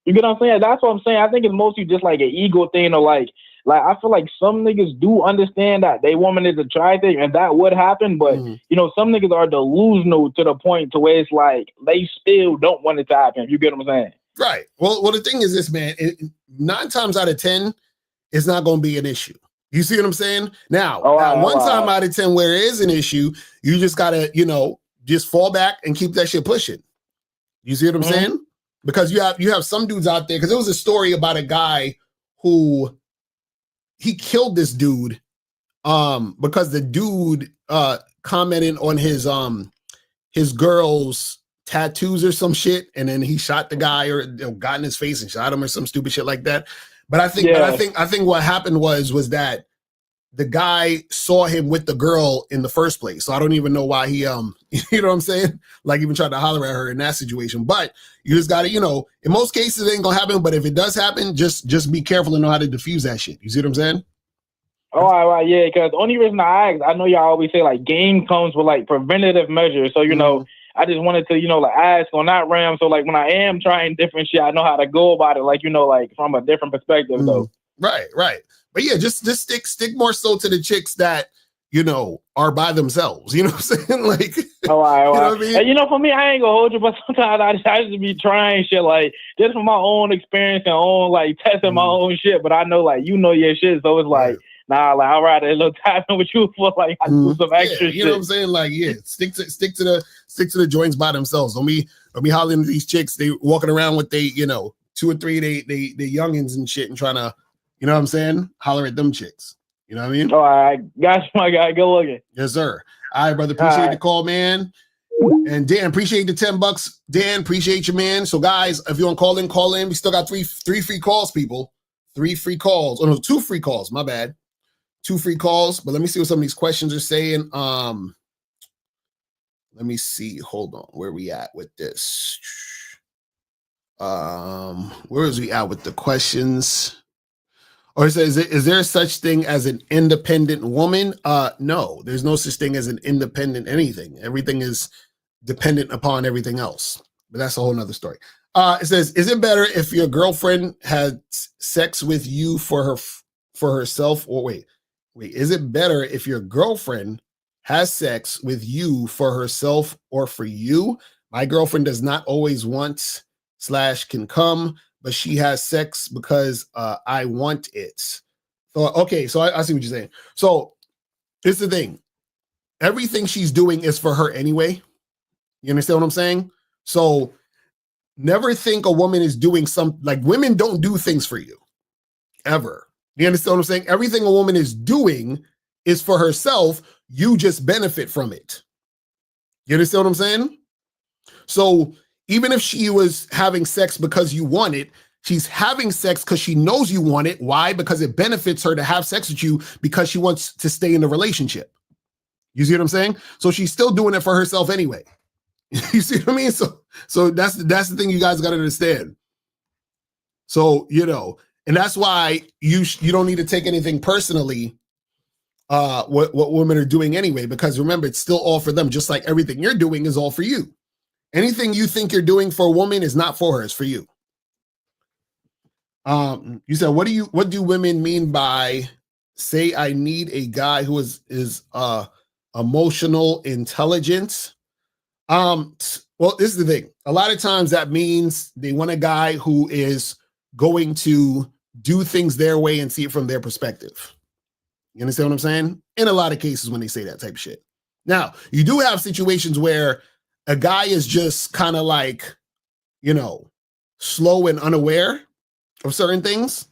You get what I'm saying? That's what I'm saying. I think it's mostly just, like, an ego thing, or, like, I feel like some niggas do understand that they woman is attractive, and that would happen, but, you know, some niggas are delusional to the point to where it's, like, they still don't want it to happen. You get what I'm saying? Right. Well, the thing is this, man, 9 times out of 10, it's not going to be an issue. You see what I'm saying? Now, one time out of 10 where it is an issue, you just got to, you know, just fall back and keep that shit pushing. You see what I'm saying? Because you have some dudes out there, because there was a story about a guy who he killed this dude because the dude commented on his girl's tattoos or some shit, and then he shot the guy, or got in his face and shot him or some stupid shit like that. But I think what happened was that the guy saw him with the girl in the first place. So I don't even know why he, you know what I'm saying? Like even tried to holler at her in that situation. But you just got to, you know, in most cases it ain't gonna happen. But if it does happen, just be careful and know how to diffuse that shit. You see what I'm saying? Oh, all right, yeah. Because the only reason I asked, I know y'all always say like game comes with like preventative measures. So you know, I just wanted to, you know, like ask on that realm. So like when I am trying different shit, I know how to go about it. Like, you know, like from a different perspective though. Right. But yeah, just stick more so to the chicks that, you know, are by themselves. You know what I'm saying? Like, all right. You know what I mean? And, you know, for me, I ain't gonna hold you, but sometimes I just be trying shit like just from my own experience and own like testing my own shit. But I know like you know your shit, so it's like nah, like I'd rather a little tapping with you for like I do some extra shit. You know what I'm saying? Like, yeah, stick to the joints by themselves. Don't be hollering at these chicks. They walking around with they, you know, 2 or 3 they youngins and shit and trying to, you know what I'm saying? Holler at them chicks. You know what I mean? All right, got you, my guy. Good looking. Yes, sir. All right, brother. Appreciate the call, man. And Dan, appreciate the $10. Dan, appreciate you, man. So, guys, if you want to call in. We still got three free calls, people. 3 free calls. Oh no, 2 free calls. My bad. 2 free calls. But let me see what some of these questions are saying. Let me see. Hold on. Where we at with this? Where is we at with the questions? Or it says, is there such thing as an independent woman? No, there's no such thing as an independent anything. Everything is dependent upon everything else. But that's a whole nother story. It says, is it better if your girlfriend had sex with you for herself? Or wait, is it better if your girlfriend has sex with you for herself or for you? My girlfriend does not always want / can come, but she has sex because I want it. So, okay, so I see what you're saying. So it's the thing. Everything she's doing is for her anyway. You understand what I'm saying? So never think a woman is doing something, like women don't do things for you, ever. You understand what I'm saying? Everything a woman is doing is for herself. You just benefit from it. You understand what I'm saying? So even if she was having sex because you want it, she's having sex because she knows you want it. Why? Because it benefits her to have sex with you because she wants to stay in the relationship. You see what I'm saying? So she's still doing it for herself anyway. You see what I mean? So that's the thing you guys got to understand. So, you know, and that's why you don't need to take anything personally, what women are doing anyway, because remember, it's still all for them. Just like everything you're doing is all for you. Anything you think you're doing for a woman is not for her, it's for you. You said, what do women mean by say I need a guy who is emotional intelligence? Well, this is the thing. A lot of times that means they want a guy who is going to do things their way and see it from their perspective. You understand what I'm saying? In a lot of cases when they say that type of shit. Now, you do have situations where a guy is just kind of like, you know, slow and unaware of certain things.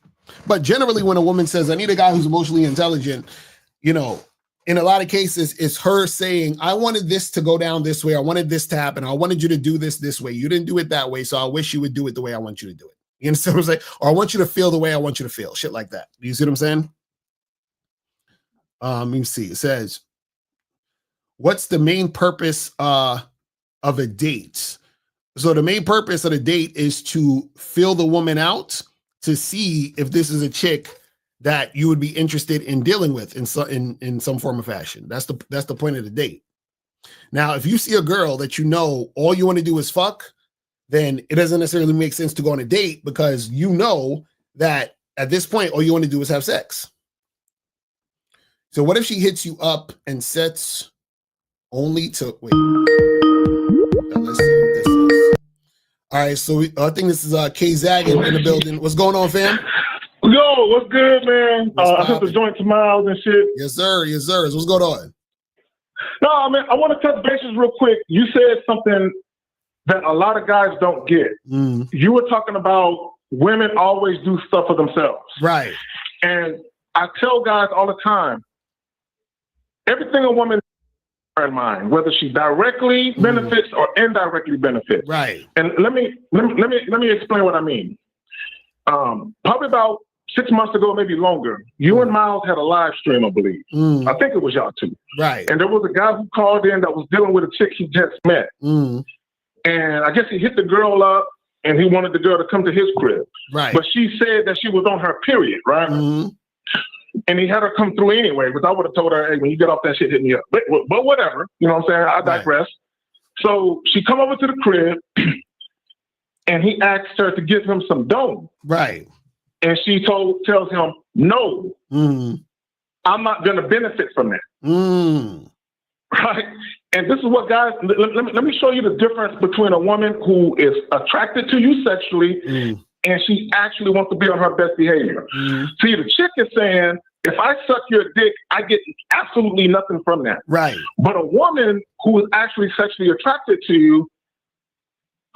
But generally, when a woman says, I need a guy who's emotionally intelligent, you know, in a lot of cases, it's her saying, I wanted this to go down this way. I wanted this to happen. I wanted you to do this way. You didn't do it that way. So I wish you would do it the way I want you to do it. You understand what I'm saying? Or I want you to feel the way I want you to feel. Shit like that. Do you see what I'm saying? Let me see. It says, what's the main purpose of a date? So the main purpose of the date is to feel the woman out, to see if this is a chick that you would be interested in dealing with in some form of fashion. That's the point of the date. Now, if you see a girl that you know all you want to do is fuck, then it doesn't necessarily make sense to go on a date, because you know that at this point all you want to do is have sex. So what if she hits you up and sets only to wait? Let's see what this is. All right, so I think this is K Zag in the building. What's going on, fam? Yo, what's good, man? I took the joint to Miles and shit. Yes, sir. Yes, sir. What's going on? No, I mean, I want to touch bases real quick. You said something that a lot of guys don't get. You were talking about women always do stuff for themselves. Right. And I tell guys all the time, everything a woman in mind, whether she directly benefits or indirectly benefits. Right. And let me explain what I mean. Probably about 6 months ago, maybe longer, you and Miles had a live stream, I believe. I think it was y'all two. Right. And there was a guy who called in that was dealing with a chick he just met. And I guess he hit the girl up and he wanted the girl to come to his crib. Right. But she said that she was on her period, right? And he had her come through anyway, because I would have told her, hey, when you get off that shit, hit me up. But whatever. You know what I'm saying? I digress. Right. So she come over to the crib and he asked her to give him some dough. Right. And she tells him, no, I'm not going to benefit from that. Right? And this is what guys, let me show you the difference between a woman who is attracted to you sexually and she actually wants to be on her best behavior. See, the chick is saying, if I suck your dick, I get absolutely nothing from that. Right. But a woman who is actually sexually attracted to you,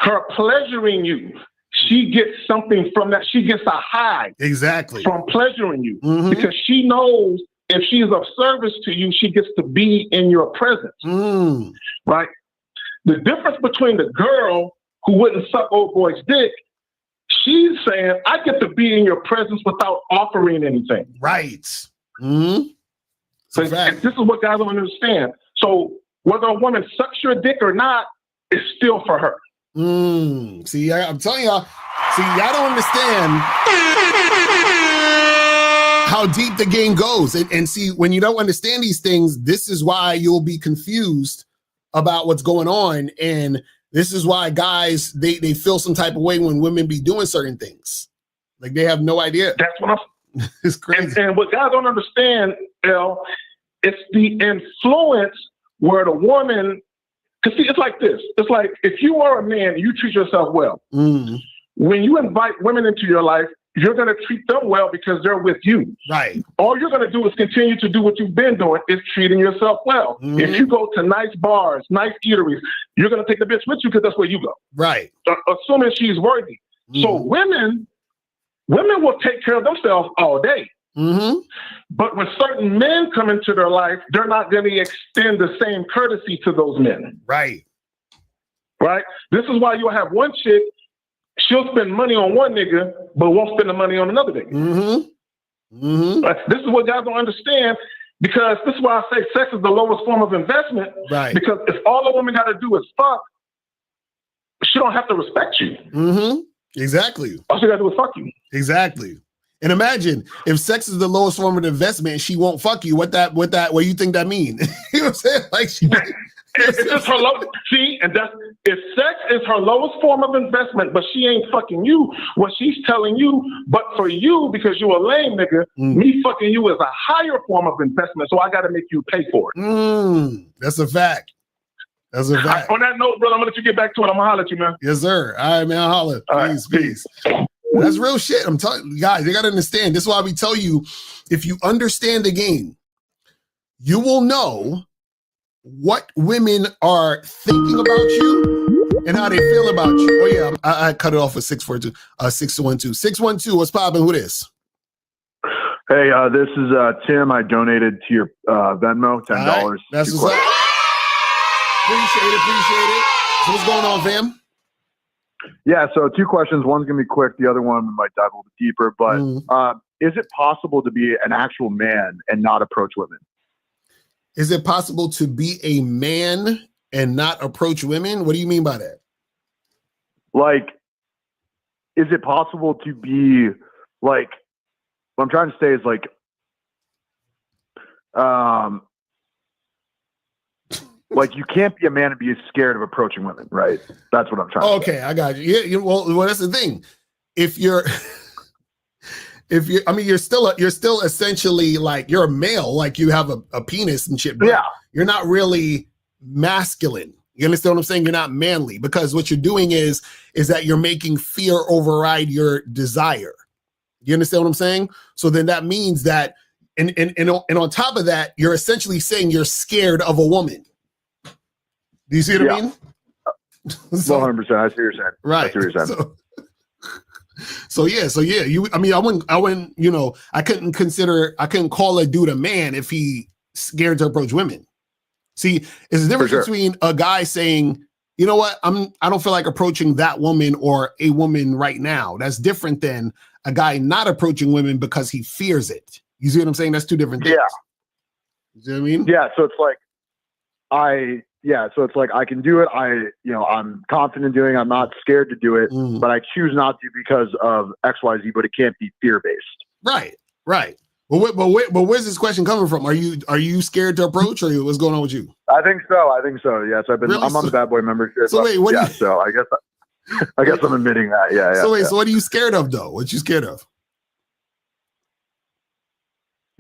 her pleasuring you, she gets something from that. She gets a high. Exactly. From pleasuring you. Because she knows if she is of service to you, she gets to be in your presence. Right? The difference between the girl who wouldn't suck old boy's dick, she's saying, I get to be in your presence without offering anything. Right. So this is what guys don't understand. So whether a woman sucks your dick or not, it's still for her. See, I'm telling y'all, y'all don't understand how deep the game goes. And see, when you don't understand these things, this is why you'll be confused about what's going on. And this is why guys, they feel some type of way when women be doing certain things. Like they have no idea. That's what I'm It's crazy. And what guys don't understand, El, it's the influence where the woman, because see, it's like this. It's like if you are a man and you treat yourself well, when you invite women into your life, you're going to treat them well because they're with you. Right. All you're going to do is continue to do what you've been doing, is treating yourself well. If you go to nice bars, nice eateries, you're going to take the bitch with you because that's where you go. Right. Assuming she's worthy. So women will take care of themselves all day. But when certain men come into their life, they're not going to extend the same courtesy to those men. Right. Right? This is why you'll have one chick, she'll spend money on one nigga, but won't spend the money on another nigga. Right? This is what guys don't understand, because this is why I say sex is the lowest form of investment. Right. Because if all a woman got to do is fuck, she don't have to respect you. Exactly. All she got to do is fuck you. Exactly. And imagine if sex is the lowest form of investment and she won't fuck you, what do you think that mean? You know what I'm saying? Like it's just her low. See, and that's if sex is her lowest form of investment, but she ain't fucking you. What she's telling you, but for you, because you a lame nigga, me fucking you is a higher form of investment. So I got to make you pay for it. That's a fact. That's a fact. On that note, brother, I'm gonna let you get back to it. I'm gonna holler at you, man. Yes, sir. All right, man. I'll holler. Peace. That's real shit. I'm telling you guys, you got to understand. This is why we tell you, if you understand the game, you will know what women are thinking about you and how they feel about you. Oh yeah, I cut it off with 642, 612. 612, what's popping? Who this? Hey, this is Tim. I donated to your Venmo, $10. Right. That's what's up. Appreciate it. So what's going on, fam? Yeah, so 2 questions. One's going to be quick. The other one we might dive a little bit deeper. But is it possible to be an actual man and not approach women? Is it possible to be a man and not approach women? What do you mean by that? Like, is it possible to be, like, what I'm trying to say is, like, like you can't be a man and be scared of approaching women, right? That's what I'm trying to say. Okay, I got you. Yeah, well, that's the thing. If you're you're still essentially like you're a male, like you have a penis and shit. But you're not really masculine. You understand what I'm saying? You're not manly, because what you're doing is that you're making fear override your desire. You understand what I'm saying? So then that means that, and on top of that, you're essentially saying you're scared of a woman. Do you see what I mean? 100%. I see what you're saying. Right. I see what you're saying. So yeah. I wouldn't. I couldn't call a dude a man if he scared to approach women. See, it's a difference between a guy saying, you know what, I don't feel like approaching that woman or a woman right now. That's different than a guy not approaching women because he fears it. You see what I'm saying? That's two different things. Yeah. You see what I mean? Yeah. So it's like, so it's like I can do it. I'm confident doing it. I'm not scared to do it, but I choose not to because of XYZ, but it can't be fear-based. Right. But where's this question coming from? Are you scared to approach, or what's going on with you? I think so. Yes. I'm on the Bad Boy membership. So wait, so I guess I'm admitting that. Yeah. So wait, so what are you scared of though? What you scared of?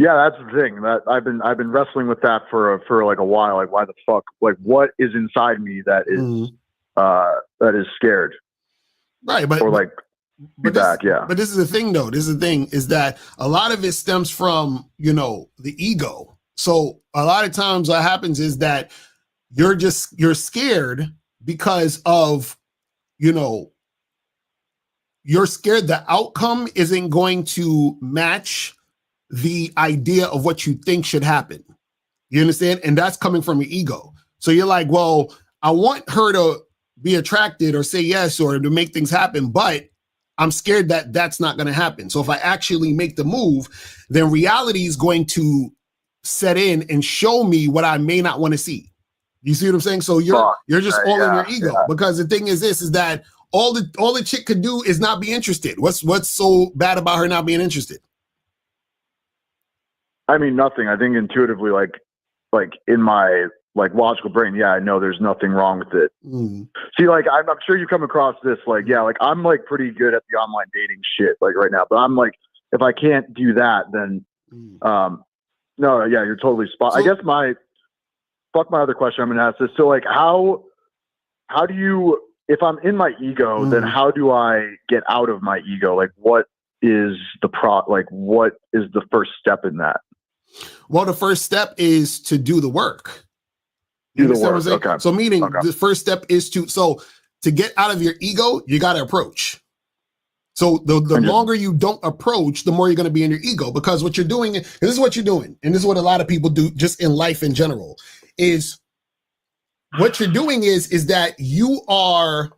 Yeah, that's the thing that I've been wrestling with that for like a while. Like, why the fuck? Like, what is inside me that is scared? Right, but this is the thing, though. This is the thing is that a lot of it stems from the ego. So a lot of times, what happens is that you're scared because of you're scared the outcome isn't going to match the idea of what you think should happen. You understand? And that's coming from your ego. So you're like, well, I want her to be attracted or say yes or to make things happen, but I'm scared that that's not going to happen. So if I actually make the move, then reality is going to set in and show me what I may not want to see. You see what I'm saying? So you're just all in your ego because the thing is this is that all the chick could do is not be interested. What's so bad about her not being interested? I mean, nothing. I think intuitively, like in my logical brain, I know there's nothing wrong with it. See, like I'm sure you come across this, I'm like pretty good at the online dating shit right now, but I'm like, if I can't do that, then no, you're totally spot. I guess my other question I'm gonna ask is, so like how do you, if I'm in my ego, then how do I get out of my ego? Like, what is what is the first step in that? Well, the first step is to do the work. Do the work. Okay. So meaning the first step is to get out of your ego, you got to approach. So the longer you don't approach, the more you're going to be in your ego, because what you're doing, this is what you're doing. And this is what a lot of people do just in life in general, is what you're doing is that you are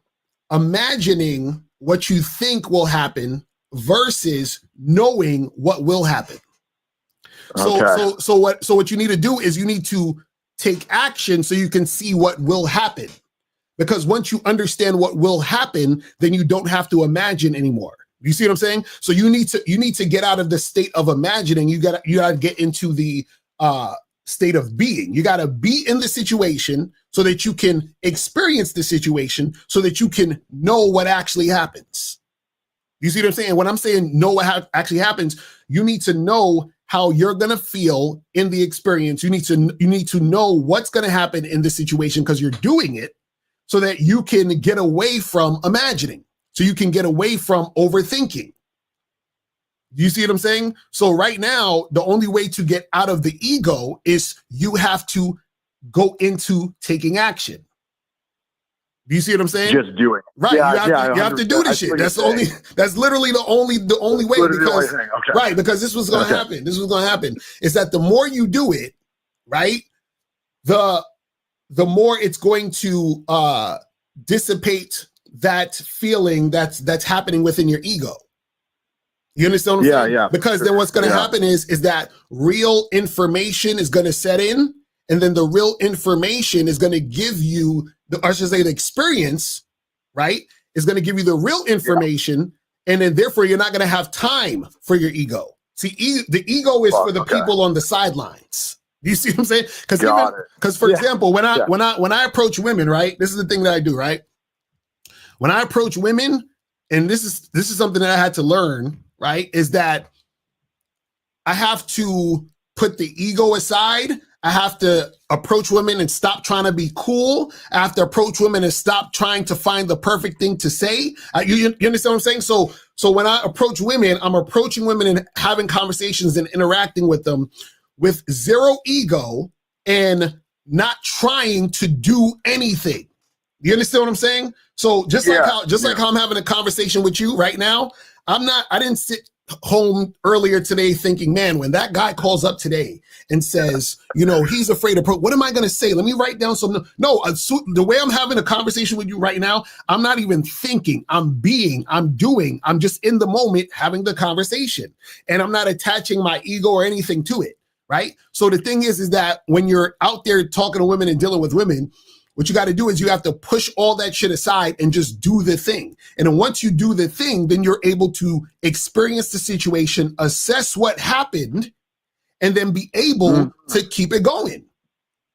imagining what you think will happen versus knowing what will happen. So what you need to do is you need to take action so you can see what will happen. Because once you understand what will happen, then you don't have to imagine anymore. You see what I'm saying? So you need to get out of the state of imagining. You gotta get into the state of being. You gotta be in the situation so that you can experience the situation so that you can know what actually happens. You see what I'm saying? When I'm saying know what actually happens, you need to know how you're going to feel in the experience. You need to know what's going to happen in the situation because you're doing it so that you can get away from imagining. So you can get away from overthinking. You see what I'm saying? So right now, the only way to get out of the ego is you have to go into taking action. Do you see what I'm saying? Just do it. Right. You have to do this shit. That's literally the only way, because right, because this was gonna happen. This was gonna happen. Is that the more you do it, right, the more it's going to dissipate that feeling that's happening within your ego. You understand what I'm saying? Yeah. Because then what's gonna happen is that real information is gonna set in, and then the real information is gonna give you the experience, right, is going to give you the real information, and then therefore you're not going to have time for your ego. See, the ego is for the people on the sidelines. Do you see what I'm saying? Because for example, when I approach women, right, this is the thing that I do, right? When I approach women, and this is something that I had to learn, right, is that I have to put the ego aside. I have to approach women and stop trying to be cool. I have to approach women and stop trying to find the perfect thing to say. You understand what I'm saying? So when I approach women, I'm approaching women and having conversations and interacting with them with zero ego and not trying to do anything. You understand what I'm saying? So just like how I'm having a conversation with you right now, I didn't sit home earlier today thinking, man, when that guy calls up today and says, you know, he's afraid of, what am I going to say? Let me write down some. No, the way I'm having a conversation with you right now, I'm not even thinking, I'm doing, I'm just in the moment having the conversation, and I'm not attaching my ego or anything to it. Right. So the thing is that when you're out there talking to women and dealing with women, what you got to do is you have to push all that shit aside and just do the thing. And then once you do the thing, then you're able to experience the situation, assess what happened, and then be able to keep it going.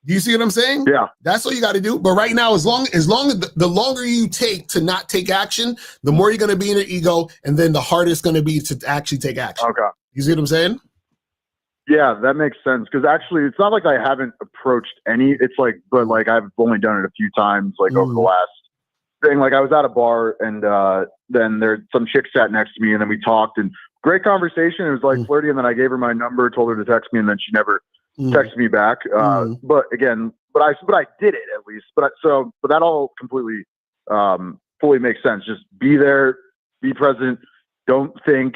Do you see what I'm saying? Yeah. That's all you got to do. But right now, as long as the longer you take to not take action, the more you're going to be in your ego, and then the harder it's going to be to actually take action. Okay. You see what I'm saying? Yeah, that makes sense. Because actually, it's not like I haven't approached any. It's like, but like I've only done it a few times, like over the last thing. Like I was at a bar, and then some chick sat next to me, and then we talked, and great conversation. It was like flirty, and then I gave her my number, told her to text me, and then she never texted me back. But again, but I did it at least. But that all completely, fully makes sense. Just be there, be present, don't think.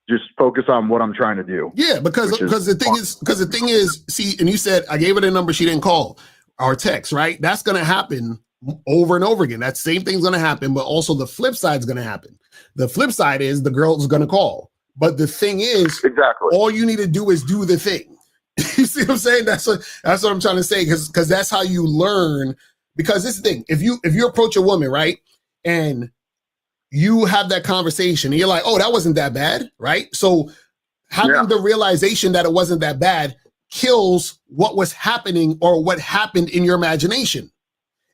Just focus on what I'm trying to do. Yeah, because the thing is, see, and you said I gave her the number, she didn't call or text, right? That's going to happen over and over again. That same thing's going to happen, but also the flip side is going to happen. The flip side is the girl is going to call. But the thing is, exactly, all you need to do is do the thing. You see what I'm saying? That's what I'm trying to say, because that's how you learn. Because this is the thing, if you approach a woman, right, and you have that conversation and you're like, oh, that wasn't that bad, right? So having the realization that it wasn't that bad kills what was happening or what happened in your imagination.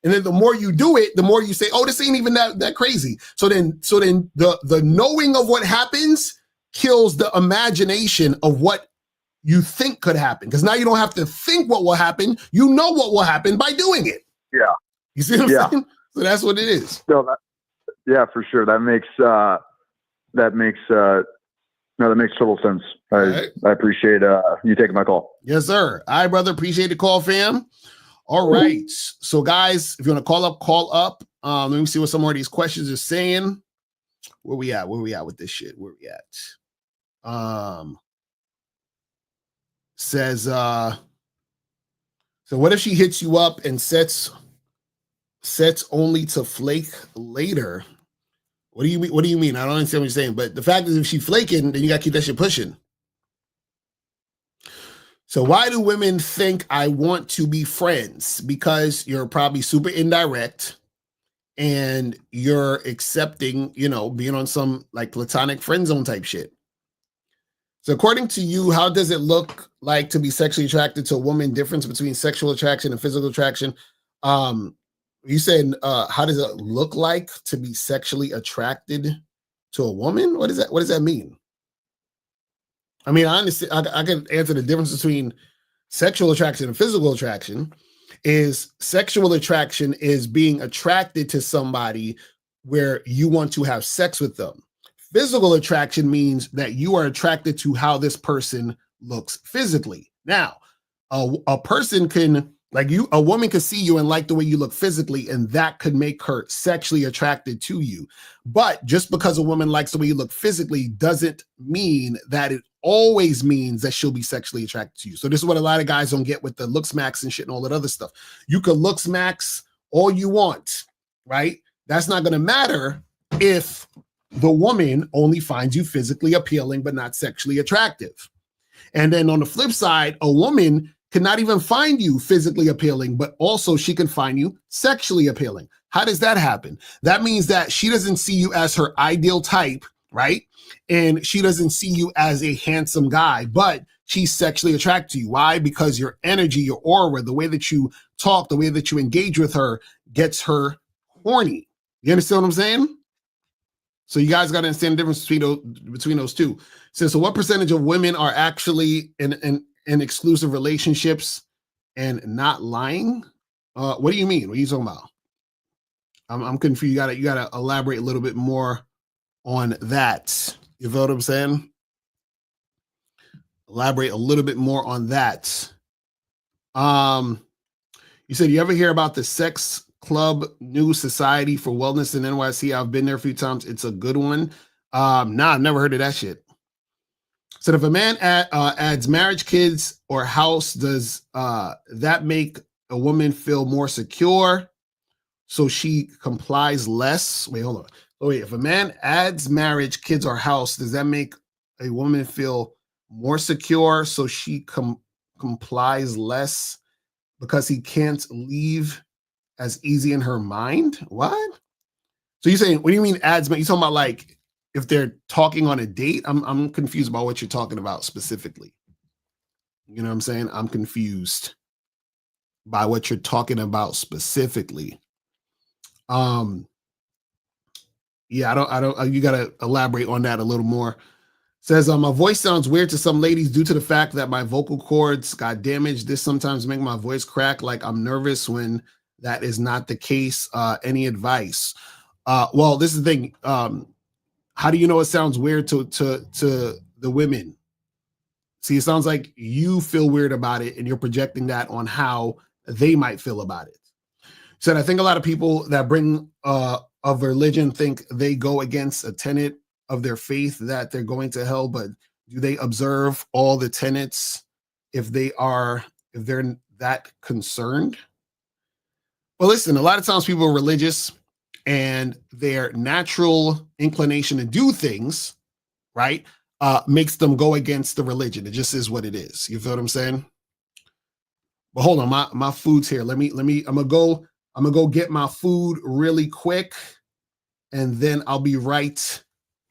And then the more you do it, the more you say, oh, this ain't even that crazy. So then the knowing of what happens kills the imagination of what you think could happen. Because now you don't have to think what will happen. You know what will happen by doing it. Yeah. You see what I'm saying? So that's what it is. No, yeah, for sure. That makes total sense. I appreciate you taking my call. Yes, sir. All right, brother. Appreciate the call, fam. All right. So, guys, if you want to call up. Let me see what some more of these questions are saying. Where we at with this shit? Where we at? Says, so what if she hits you up and sets only to flake later? What do you mean? What do you mean? I don't understand what you're saying. But the fact is, if she flaking, then you gotta keep that shit pushing. So why do women think I want to be friends? Because you're probably super indirect and you're accepting, being on some like platonic friend zone type shit. So according to you, how does it look like to be sexually attracted to a woman? Difference between sexual attraction and physical attraction. You said, how does it look like to be sexually attracted to a woman? What does that mean? I mean, I understand. I can answer the difference between sexual attraction and physical attraction. Is sexual attraction is being attracted to somebody where you want to have sex with them. Physical attraction means that you are attracted to how this person looks physically. Now, a person can, a woman can see you and like the way you look physically, and that could make her sexually attracted to you. But just because a woman likes the way you look physically doesn't mean that it always means that she'll be sexually attracted to you. So this is what a lot of guys don't get with the looks max and shit and all that other stuff. You can looks max all you want, right? That's not going to matter if the woman only finds you physically appealing but not sexually attractive. And then on the flip side, a woman cannot even find you physically appealing, but also she can find you sexually appealing. How does that happen? That means that she doesn't see you as her ideal type, right? And she doesn't see you as a handsome guy, but she's sexually attracted to you. Why? Because your energy, your aura, the way that you talk, the way that you engage with her gets her horny. You understand what I'm saying? So you guys got to understand the difference between those two. So what percentage of women are actually in exclusive relationships and not lying? What do you mean? What are you talking about? I'm confused. You gotta elaborate a little bit more on that. You feel what I'm saying? Elaborate a little bit more on that. You said you ever hear about the Sex Club New Society for Wellness in NYC? I've been there a few times. It's a good one. Nah, I've never heard of that shit. So if a man adds marriage, kids, or house, does that make a woman feel more secure so she complies less? Wait, hold on. Oh, wait, if a man adds marriage, kids, or house, does that make a woman feel more secure so she complies less because he can't leave as easy in her mind? What? So you're saying, what do you mean adds? You talking about like if they're talking on a date? I'm confused about what you're talking about specifically. You know what I'm saying? I'm confused by what you're talking about specifically. Yeah, I don't, you got to elaborate on that a little more. Says, my voice sounds weird to some ladies due to the fact that my vocal cords got damaged. This sometimes make my voice crack like I'm nervous when that is not the case. Any advice? Well, this is the thing. How do you know it sounds weird to the women? See, it sounds like you feel weird about it and you're projecting that on how they might feel about it. So I think a lot of people that bring of religion think they go against a tenet of their faith that they're going to hell, but do they observe all the tenets if they're that concerned? Well, listen, a lot of times people are religious and their natural inclination to do things, right, makes them go against the religion. It just is what it is. You feel what I'm saying? But hold on, my food's here. I'm gonna go get my food really quick, and then I'll be right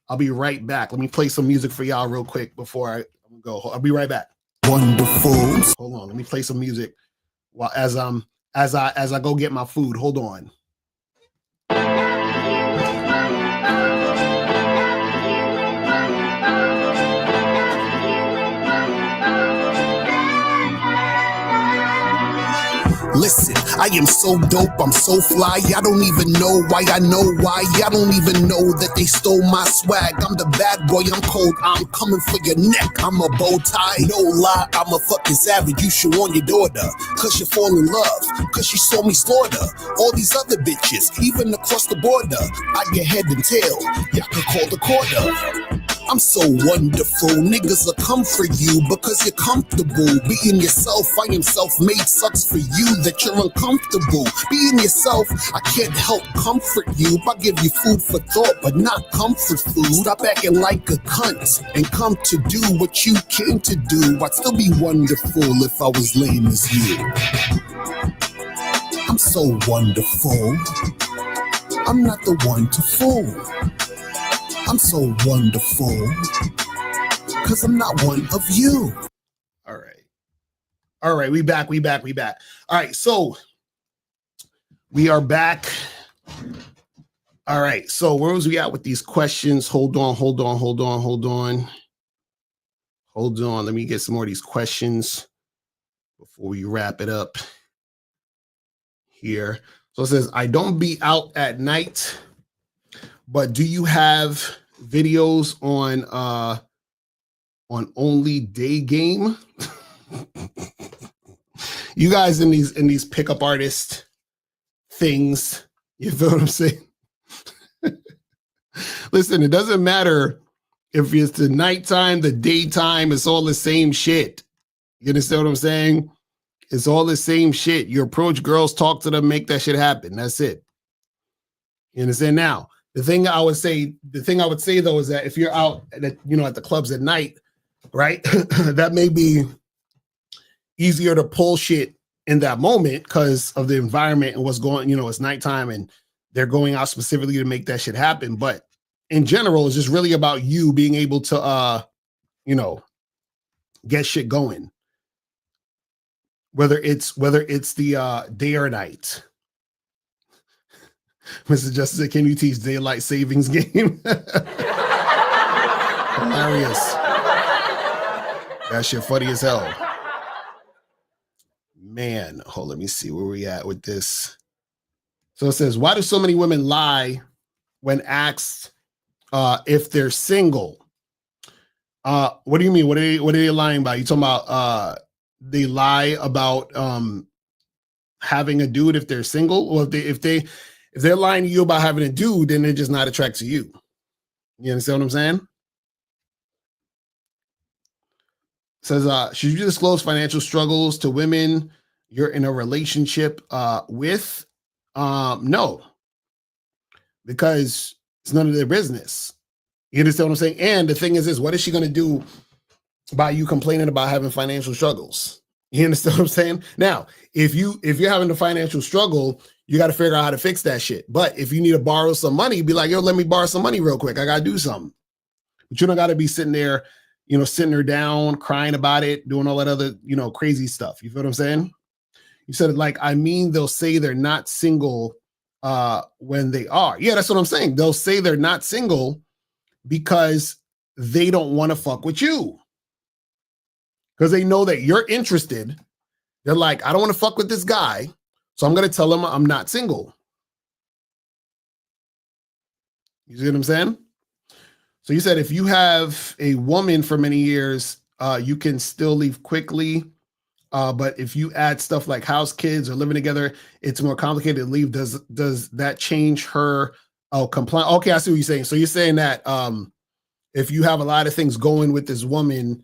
back. Let me play some music for y'all real quick before I go. I'll be right back. Wonderful. Hold on, let me play some music while as I go get my food. Hold on. Listen, I am so dope, I'm so fly, I don't even know why, I don't even know that they stole my swag. I'm the bad boy, I'm cold, I'm coming for your neck, I'm a bow tie, no lie, I'm a fucking savage, you should warn your daughter, cause you fall in love, cause she saw me slaughter, all these other bitches, even across the border, I get head and tail, y'all can call the quarter. I'm so wonderful, niggas will come for you because you're comfortable. Being yourself, I am self-made, sucks for you that you're uncomfortable. Being yourself, I can't help comfort you. I give you food for thought, but not comfort food. Stop acting like a cunt and come to do what you came to do. I'd still be wonderful if I was lame as you. I'm so wonderful, I'm not the one to fool. I'm so wonderful, because I'm not one of you. All right, we back. All right, so we are back. All right, so where was we at with these questions? Hold on. Let me get some more of these questions before we wrap it up here. So it says, I don't be out at night, but do you have videos on only day game? You guys in these pickup artist things, you feel what I'm saying? Listen, it doesn't matter if it's the nighttime, the daytime, it's all the same shit. You understand what I'm saying? It's all the same shit. You approach girls, talk to them, make that shit happen. That's it. You understand? Now, the thing I would say though is that if you're out at the clubs at night, right, that may be easier to pull shit in that moment because of the environment and what's going, it's nighttime and they're going out specifically to make that shit happen. But in general, it's just really about you being able to, get shit going, whether it's the day or night. Mr. Justice, can you teach daylight savings game? Hilarious. That shit funny as hell. Man, let me see where we at with this. So it says, why do so many women lie when asked if they're single? What do you mean? What are they lying about? You talking about they lie about having a dude if they're single? Or if they're lying to you about having a dude, then they're just not attracted to you. You understand what I'm saying? Says, should you disclose financial struggles to women you're in a relationship with? No, because it's none of their business. You understand what I'm saying? And the thing is this, what is she going to do by you complaining about having financial struggles? You understand what I'm saying? Now, if you're having a financial struggle, you got to figure out how to fix that shit. But if you need to borrow some money, be like, yo, let me borrow some money real quick. I got to do something. But you don't got to be sitting there, sitting her down, crying about it, doing all that other, crazy stuff. You feel what I'm saying? You said it like, they'll say they're not single when they are. Yeah, that's what I'm saying. They'll say they're not single because they don't want to fuck with you. Because they know that you're interested. They're like, I don't want to fuck with this guy, so I'm going to tell him I'm not single. You see what I'm saying? So you said if you have a woman for many years, you can still leave quickly. But if you add stuff like house, kids, or living together, it's more complicated to leave. Does that change her compliance? Okay, I see what you're saying. So you're saying that if you have a lot of things going with this woman,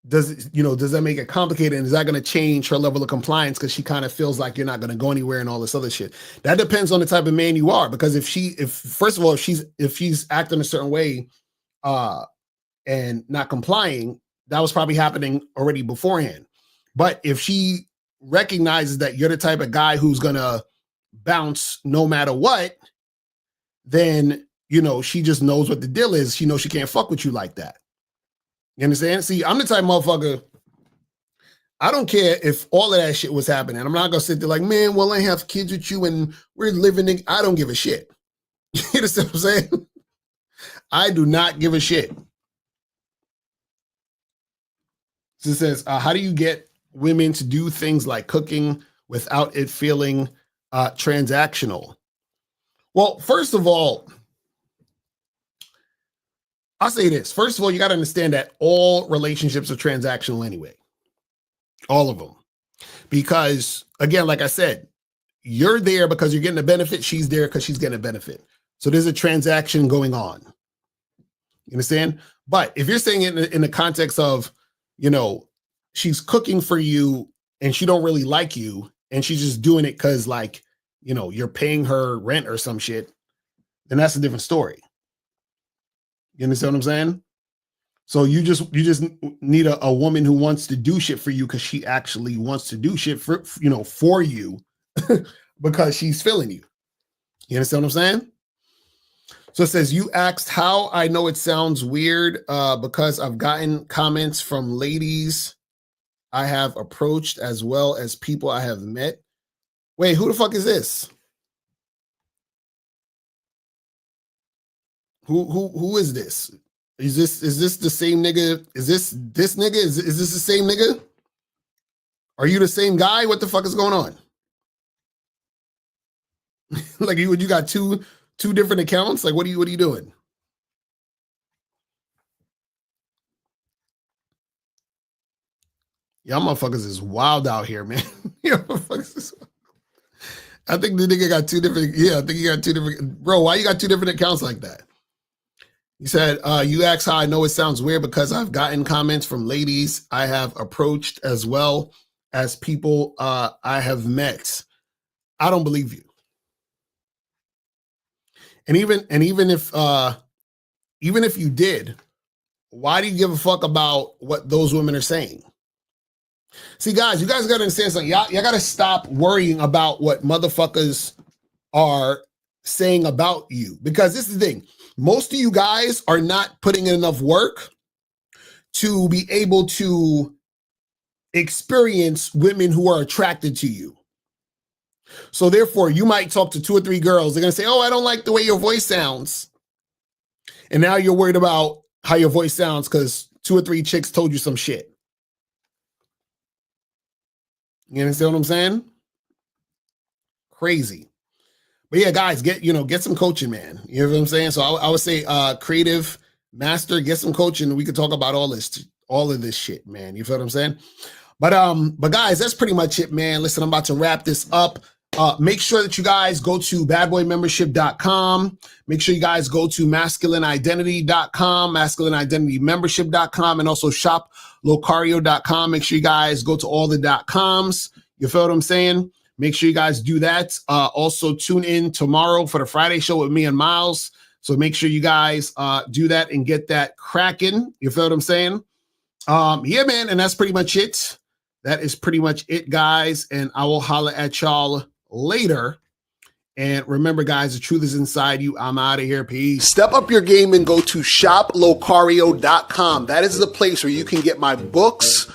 does that make it complicated? And is that going to change her level of compliance because she kind of feels like you're not going to go anywhere and all this other shit? That depends on the type of man you are. Because if she's acting a certain way and not complying, that was probably happening already beforehand. But if she recognizes that you're the type of guy who's going to bounce no matter what, then, she just knows what the deal is. She knows she can't fuck with you like that. You understand? See, I'm the type of motherfucker, I don't care if all of that shit was happening. I'm not going to sit there like, man, well, I have kids with you and we're living in, I don't give a shit. You understand what I'm saying? I do not give a shit. So it says, how do you get women to do things like cooking without it feeling transactional? Well, first of all, I'll say this. First of all, you got to understand that all relationships are transactional anyway. All of them. Because, again, like I said, you're there because you're getting a benefit. She's there because she's getting a benefit. So there's a transaction going on. You understand? But if you're saying it in the context of, she's cooking for you and she don't really like you and she's just doing it because, like, you're paying her rent or some shit, then that's a different story. You understand what I'm saying? So you just need a woman who wants to do shit for you because she actually wants to do shit for you because she's feeling you. You understand what I'm saying? So it says, you asked how I know it sounds weird because I've gotten comments from ladies I have approached as well as people I have met. Wait, who the fuck is this? Who is this? Is this the same nigga? Is this nigga? Is this the same nigga? Are you the same guy? What the fuck is going on? Like you got two different accounts? Like what are you doing? Y'all motherfuckers is wild out here, man. Y'all motherfuckers is wild. I think the nigga got two different. Yeah, I think he got two different. Bro, why you got two different accounts like that? He said, you asked how I know it sounds weird because I've gotten comments from ladies I have approached as well as people I have met. I don't believe you. And even if you did, why do you give a fuck about what those women are saying? See, guys, you guys got to understand something. Y'all got to stop worrying about what motherfuckers are saying about you. Because this is the thing. Most of you guys are not putting in enough work to be able to experience women who are attracted to you. So therefore, you might talk to 2 or 3 girls. They're going to say, oh, I don't like the way your voice sounds. And now you're worried about how your voice sounds because 2 or 3 chicks told you some shit. You understand what I'm saying? Crazy. But yeah, guys, get some coaching, man. You know what I'm saying? So I would say creative master, get some coaching. We could talk about all of this shit, man. You feel what I'm saying? But guys, that's pretty much it, man. Listen, I'm about to wrap this up. Make sure that you guys go to badboymembership.com. Make sure you guys go to masculineidentity.com, masculineidentitymembership.com, and also shop locario.com. Make sure you guys go to all the .coms. You feel what I'm saying? Make sure you guys do that. Also tune in tomorrow for the Friday show with me and Miles. So make sure you guys do that and get that cracking. You feel what I'm saying? Yeah, man. And that's pretty much it. That is pretty much it, guys. And I will holler at y'all later. And remember, guys, the truth is inside you. I'm out of here. Peace. Step up your game and go to shoplocario.com. That is the place where you can get my books,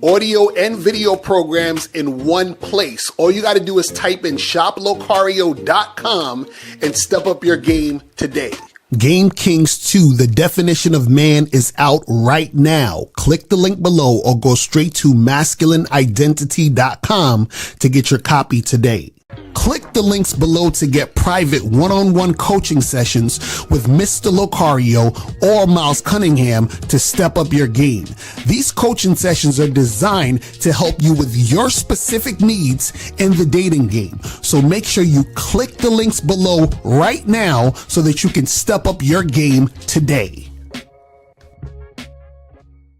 audio, and video programs in one place. All you got to do is type in shoplocario.com and step up your game today. Game Kings 2, The Definition of Man, is out right now. Click the link below or go straight to masculineidentity.com to get your copy today. Click the links below to get private one-on-one coaching sessions with Mr. Locario or Miles Cunningham to step up your game. These coaching sessions are designed to help you with your specific needs in the dating game. So make sure you click the links below right now so that you can step up your game today.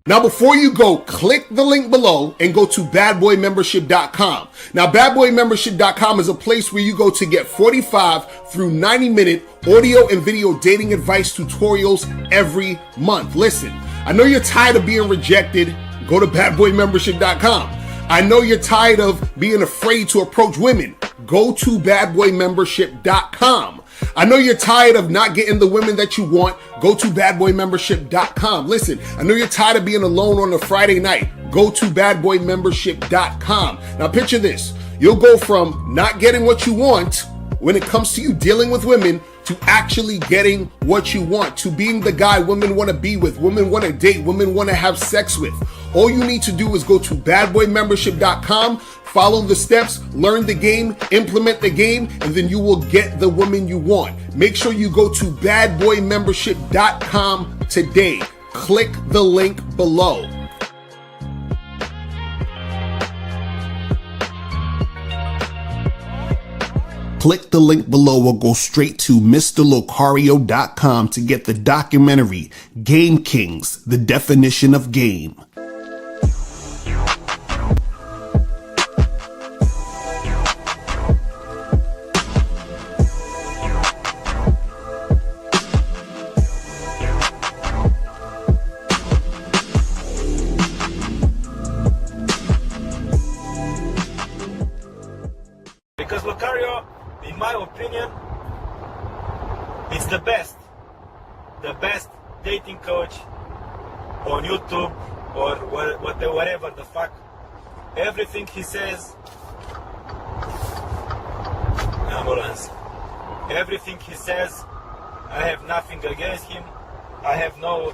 Now, before you go, click the link below and go to badboymembership.com. Now, badboymembership.com is a place where you go to get 45 through 90-minute audio and video dating advice tutorials every month. Listen, I know you're tired of being rejected. Go to badboymembership.com. I know you're tired of being afraid to approach women. Go to badboymembership.com. I know you're tired of not getting the women that you want. Go to badboymembership.com. Listen, I know you're tired of being alone on a Friday night. Go to badboymembership.com. Now picture this. You'll go from not getting what you want when it comes to you dealing with women to actually getting what you want, to being the guy women want to be with, women want to date, women want to have sex with. All you need to do is go to badboymembership.com, follow the steps, learn the game, implement the game, and then you will get the woman you want. Make sure you go to badboymembership.com today. Click the link below. Click the link below or go straight to MrLocario.com to get the documentary Game Kings, The Definition of Game. Because Locario, in my opinion, it's the best dating coach on YouTube or whatever the fuck. Everything he says, ambulance. Everything he says, I have nothing against him. I have no